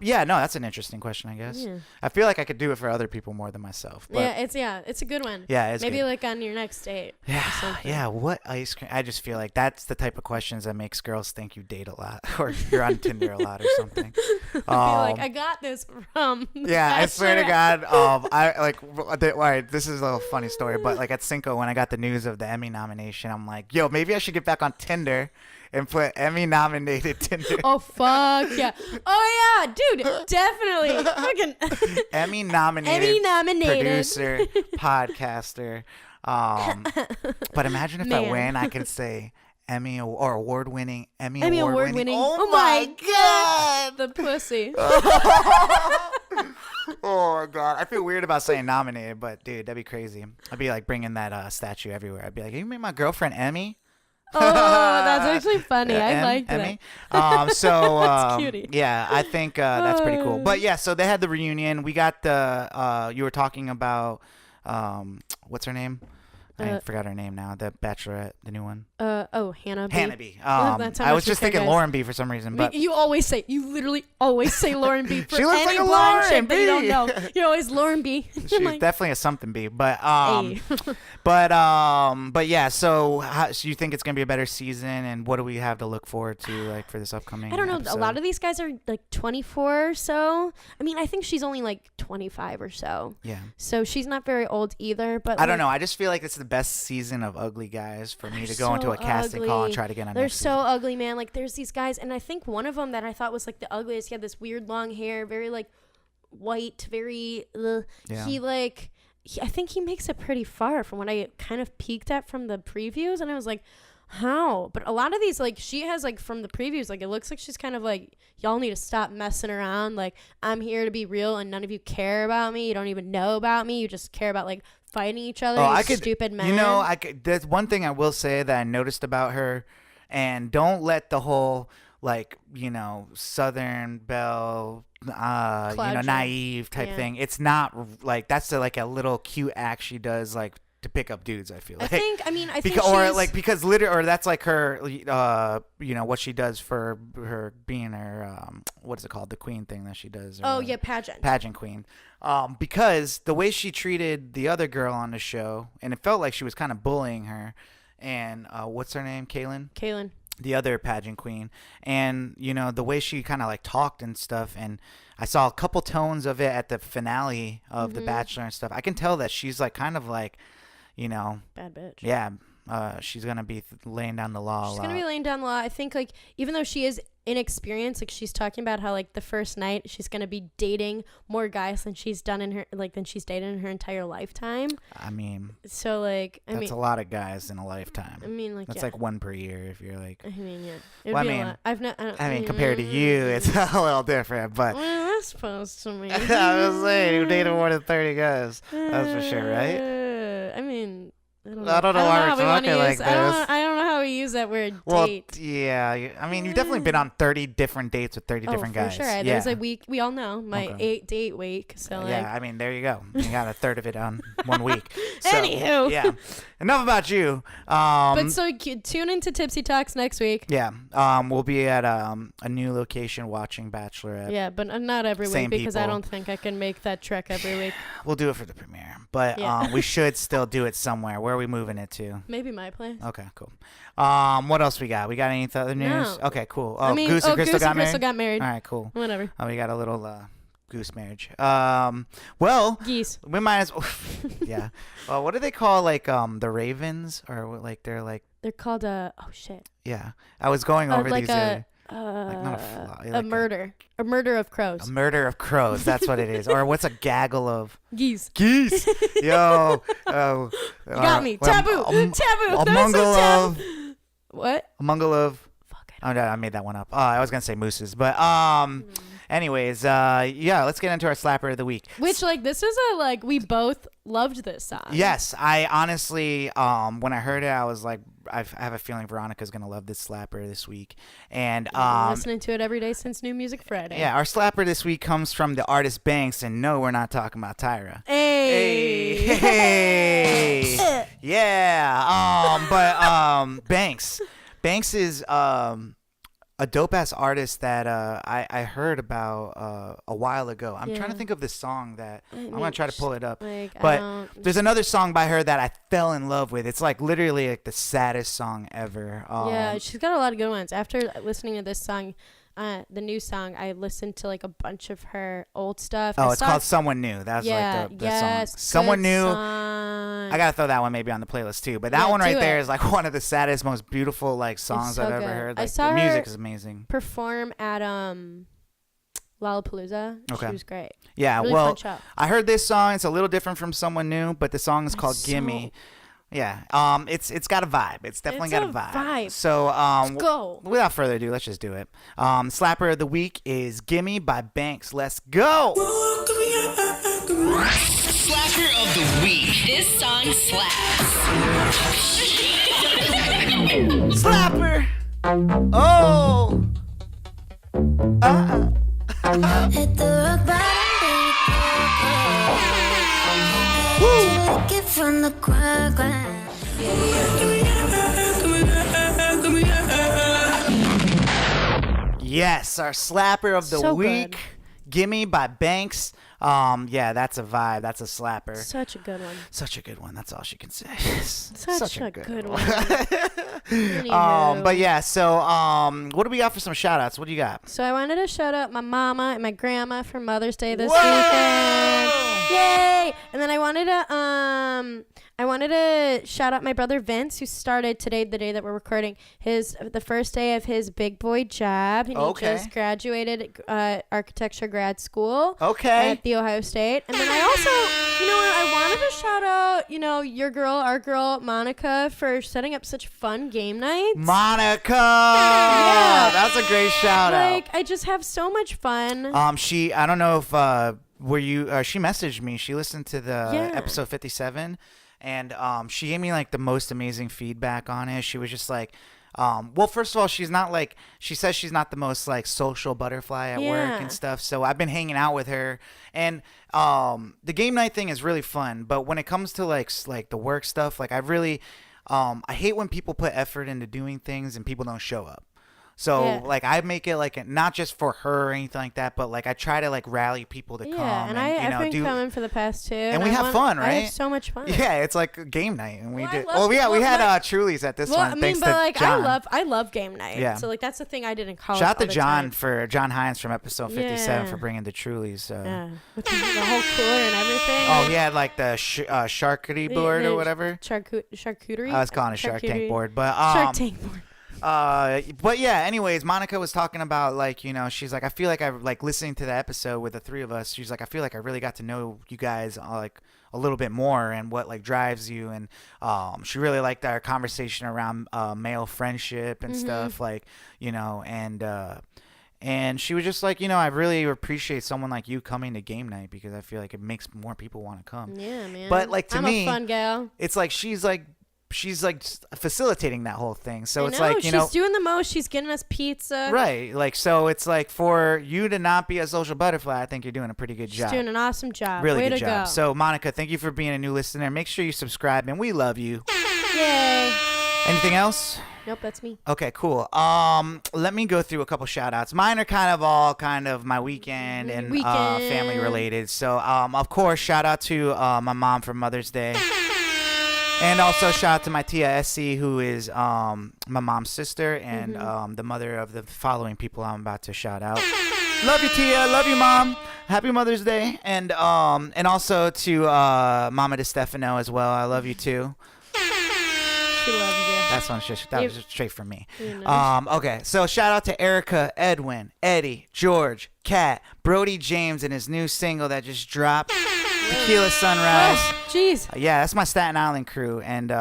yeah, no, that's an interesting question, I guess. Yeah. I feel like I could do it for other people more than myself. But it's a good one. yeah, it's Maybe good. like on your next date. or Yeah, something. yeah. What ice cream? I just feel like that's the type of questions that makes girls think you date a lot or you're on Tinder a lot or something. Be like, I got this from. Yeah, I swear to Bachelorette. God, I like. All right, this is a little funny story, but like at Cinco, when I got the news of the Emmy nomination, I'm like, yo, maybe I should get back on Tinder and put Emmy nominated Tinder. Oh fuck yeah! Oh yeah, dude, definitely. Fucking Emmy nominated. Emmy nominated. Producer, podcaster. But imagine if I Man. win, I could say Emmy or award-winning Emmy award-winning. Oh my God. The pussy. Oh my God, I feel weird about saying nominated, but dude, that'd be crazy. I'd be like bringing that statue everywhere. I'd be like, "You made my girlfriend Emmy." Oh, that's actually funny. Yeah, I liked Emmy. that. So That's cutie. yeah, I think that's pretty cool. But yeah, so they had the reunion. We got the you were talking about what's her name? I forgot her name now. The Bachelorette, the new one. Hannah B. Hannah B. That's how I much was you just care, thinking guys. Lauren B for some reason, but You literally always say Lauren B for She looks any like a blonde Lauren chick that you don't B. know. You're always Lauren B. she's I'm like, definitely a something B. But hey. but yeah. So you think it's gonna be a better season, and what do we have to look forward to like for this upcoming? I don't know. episode? A lot of these guys are like 24 or so. I mean, I think she's only like 25 or so. Yeah. So she's not very old either. But I don't know. I just feel like it's the best season of ugly guys for me to go into a casting call and try to get on. They're next so season. ugly, man. Like there's these guys, and I think one of them that I thought was like the ugliest. He had this weird long hair, very like white, very. Yeah. I think he makes it pretty far from what I kind of peeked at from the previews, and I was like, how? But a lot of these, like, she has, like, from the previews, like, it looks like she's kind of like, y'all need to stop messing around. Like, I'm here to be real, and none of you care about me. You don't even know about me. You just care about, like, fighting each other. Stupid men. You know, there's one thing I will say that I noticed about her, and don't let the whole, like, you know, Southern Belle, naive type thing. It's not, like, that's like a little cute act she does, like, to pick up dudes. I feel like. I think because literally, or that's like her, what she does for her being her, what is it called, the queen thing that she does? Pageant queen. Because the way she treated the other girl on the show, and it felt like she was kind of bullying her, and what's her name, Kaylin, the other pageant queen, and the way she kind of like talked and stuff, and I saw a couple tones of it at the finale of The Bachelor and stuff. I can tell that she's like kind of like. Bad bitch. Yeah, she's gonna be laying down the law. She's gonna be laying down the law. I think, like, even though she is inexperienced, like, she's talking about how, like, the first night she's gonna be dating more guys than she's dated in her entire lifetime. I mean, so like, that's a lot of guys in a lifetime. I mean, like, that's like one per year if you're like. I mean, yeah. Well, I mean, compared to you, it's a little different, but. Well, that's supposed to mean. I was saying, you dated more than 30 guys. That's for sure, right? I mean, I don't know why we're talking like this. I don't know how we use that word, date. Yeah. I mean, you've definitely been on 30 different dates with 30 different guys. For sure. Yeah. There's a week. We all know my 8-date week. So like. Yeah, I mean, there you go. You got a third of it on 1 week. So, anywho. Yeah. Enough about you. But so tune into Tipsy Talks next week. Yeah. We'll be at a new location watching Bachelorette. Yeah, but not every Same week because I people. don't think I can make that trek every week. We'll do it for the premiere, but we should still do it somewhere. Where are we moving it to? Maybe my place. Okay, cool. What else we got? We got any other news? No. Okay, cool. Goose and Crystal got married. All right, cool. Whatever. Oh, we got a little goose marriage. Well, geese. We might as well. Yeah. What do they call like the ravens or like they're called oh shit. Yeah, I was going over like these. like not a fly, like murder of crows. A murder of crows. That's what it is. Or what's a gaggle of geese? Geese. Yo. You got me. Taboo. Taboo. A mungle of. What? A mungle of. Oh, no, I made that one up. I was gonna say mooses, but anyways, let's get into our slapper of the week. Which, like, this is we both loved this song. Yes, I honestly, when I heard it, I was like, I have a feeling Veronica's gonna love this slapper this week, and I've been listening to it every day since New Music Friday. Yeah, our slapper this week comes from the artist Banks, and no, we're not talking about Tyra. Hey. Yeah. But Banks is a dope ass artist that I heard about a while ago. I'm trying to think of this song that I'm gonna try to pull it up. But there's another song by her that I fell in love with. It's like literally like the saddest song ever. Yeah, she's got a lot of good ones. After listening to this song, the new song, I listened to like a bunch of her old stuff. Oh, it's called Someone New. That's like the song. Someone New. I gotta throw that one maybe on the playlist too. But that one right there is like one of the saddest, most beautiful like songs I've ever heard. Like, the music is amazing. Perform at Lollapalooza. Okay. She was great. Yeah, really well, fun show. I heard this song. It's a little different from Someone New, but the song is called Gimme. Yeah, it's got a vibe. It's definitely got a vibe. So let's go. Without further ado, let's just do it. Slapper of the week is "Gimme" by Banks. Let's go. Slapper of the week. This song slaps. Slapper. Oh. Hit the rock bottom, baby. Woo. Take it from the ground. Yes, our slapper of the So week. good. Gimme by Banks. Yeah, that's a vibe. That's a slapper. Such a good one. Such a good one. That's all she can say. Such a good one. But yeah, so what do we got for some shout outs? What do you got? So I wanted to shout out my mama and my grandma for Mother's Day this Whoa! weekend. Yay! And then I wanted to shout out my brother Vince, who started today, the day that we're recording, the first day of his big boy job. And Okay. he just graduated architecture grad school. Okay. At the Ohio State. And then I also, I wanted to shout out, your girl, our girl, Monica, for setting up such fun game nights. Monica. Yeah. That's a great shout out. I just have so much fun. I don't know if she messaged me. She listened to the episode 57, and she gave me like the most amazing feedback on it. She was just like, well, first of all, she says she's not the most like social butterfly at work and stuff. So I've been hanging out with her, and the game night thing is really fun. But when it comes to like the work stuff, like I really, I hate when people put effort into doing things and people don't show up. So like I make it like not just for her or anything like that, but like I try to like rally people to come. And I've been coming for the past 2. And we have fun, right? I have so much fun. Yeah, it's like a game night, and we did. I We love- had my- Trulies at this Well, one. I mean, Thanks but to like John. I love game night. Yeah. So like that's the thing I did in college. Shout out to all the John time. Hines from episode 57 Yeah. for bringing the Trulies. Yeah. With the whole cooler and everything. Oh, he had like the charcuterie board or whatever. Charcuterie. I was calling it Shark Tank board, but Shark Tank board. but yeah, anyways, Monica was talking about like, she's like, I feel like I like listening to the episode with the three of us. She's like, I feel like I really got to know you guys like a little bit more and what like drives you. And she really liked our conversation around male friendship and stuff like, and she was just like, I really appreciate someone like you coming to game night because I feel like it makes more people want to come. Yeah, man. But like to I'm me, a fun gal. it's like she's like facilitating that whole thing. So it's like, she's doing the most. She's getting us pizza. right. Like, so it's like for you to not be a social butterfly, I think you're doing a pretty good job. She's doing an awesome job. Really Way good to job. go. So Monica, thank you for being a new listener. Make sure you subscribe and we love you. Yay. Anything else? Nope, that's me. Okay, cool. Let me go through a couple shout outs. Mine are all my weekend and family related. So, of course, shout out to my mom for Mother's Day. And also shout out to my tia Essie, who is my mom's sister and the mother of the following people I'm about to shout out. Love you, tia. Love you, mom. Happy Mother's Day. And also to Mama DeStefano as well. I love you too. She loves you. That was just straight from me. Okay, so shout out to Erica, Edwin, Eddie, George, Kat, Brody James, and his new single that just dropped, Tequila Sunrise. Oh, jeez. Yeah, that's my Staten Island crew, and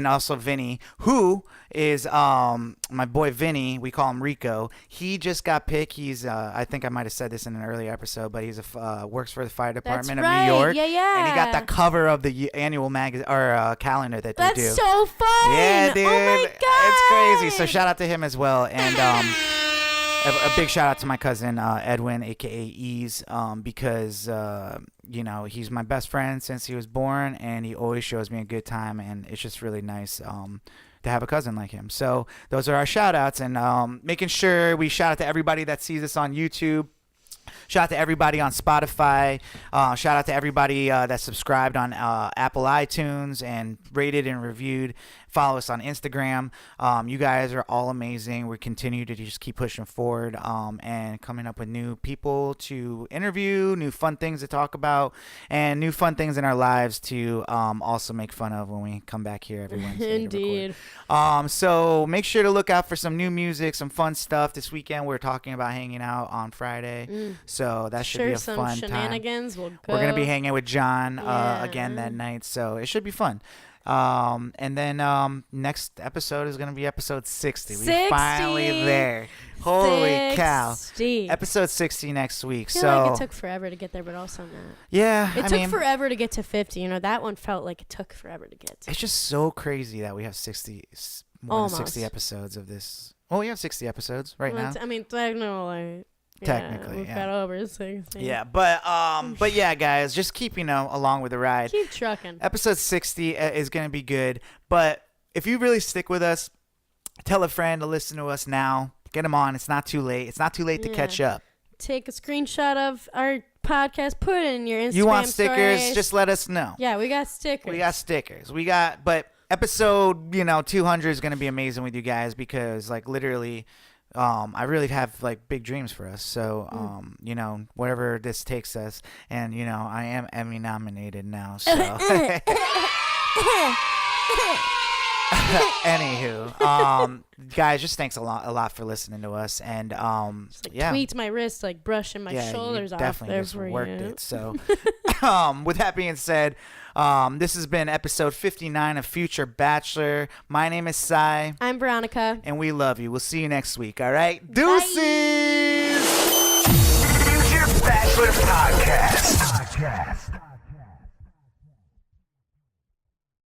also Vinny, who is my boy Vinny. We call him Rico. He just got picked. He's I think I might have said this in an earlier episode, but he's works for the fire department of right. New York. Yeah. And he got the cover of the annual magazine or calendar that they do. That's so fun. Yeah, dude. Oh my God. It's crazy. So shout out to him as well, and a big shout out to my cousin Edwin, aka Ease, because he's my best friend since he was born, and he always shows me a good time, and it's just really nice to have a cousin like him. So those are our shout outs, and making sure we shout out to everybody that sees us on YouTube. Shout out to everybody on Spotify. Shout out to everybody that subscribed on Apple iTunes and rated and reviewed. Follow us on Instagram. You guys are all amazing. We continue to just keep pushing forward and coming up with new people to interview, new fun things to talk about, and new fun things in our lives to also make fun of when we come back here every Wednesday. Indeed. So make sure to look out for some new music, some fun stuff. This weekend we're talking about hanging out on Friday. So that should be a some fun time. shenanigans will go. We're going to be hanging with John Yeah. again that night, so it should be fun. And then next episode is going to be episode 60. We're finally there. Holy cow. 60. Episode 60 next week. I feel So like it took forever to get there, but also not. yeah, It I took mean, forever to get to 50. That one felt like it took forever to get to. it's just so crazy that we have more than 60 Almost. episodes of this. Well, we have 60 episodes right now. Technically. Technically, we've yeah. got over 60. Yeah, but yeah, guys, just keep along with the ride. Keep trucking. Episode 60 is going to be good, but if you really stick with us, tell a friend to listen to us now. Get them on. It's not too late. It's not too late to catch up. Take a screenshot of our podcast, put it in your Instagram You want stickers? stories. Just let us know. Yeah, we got stickers. But episode, 200 is going to be amazing with you guys because, like, literally, I really have, like, big dreams for us. So, wherever this takes us, and, I am Emmy nominated now, so. Anywho, guys, just thanks a lot for listening to us, and tweets my wrist, like brushing my shoulders off. Definitely there just for worked you. it. So, with that being said, this has been episode 59 of Future Bachelor. My name is Sai. I'm Veronica, and we love you. We'll see you next week. All right, deuces. Future Bachelor Podcast.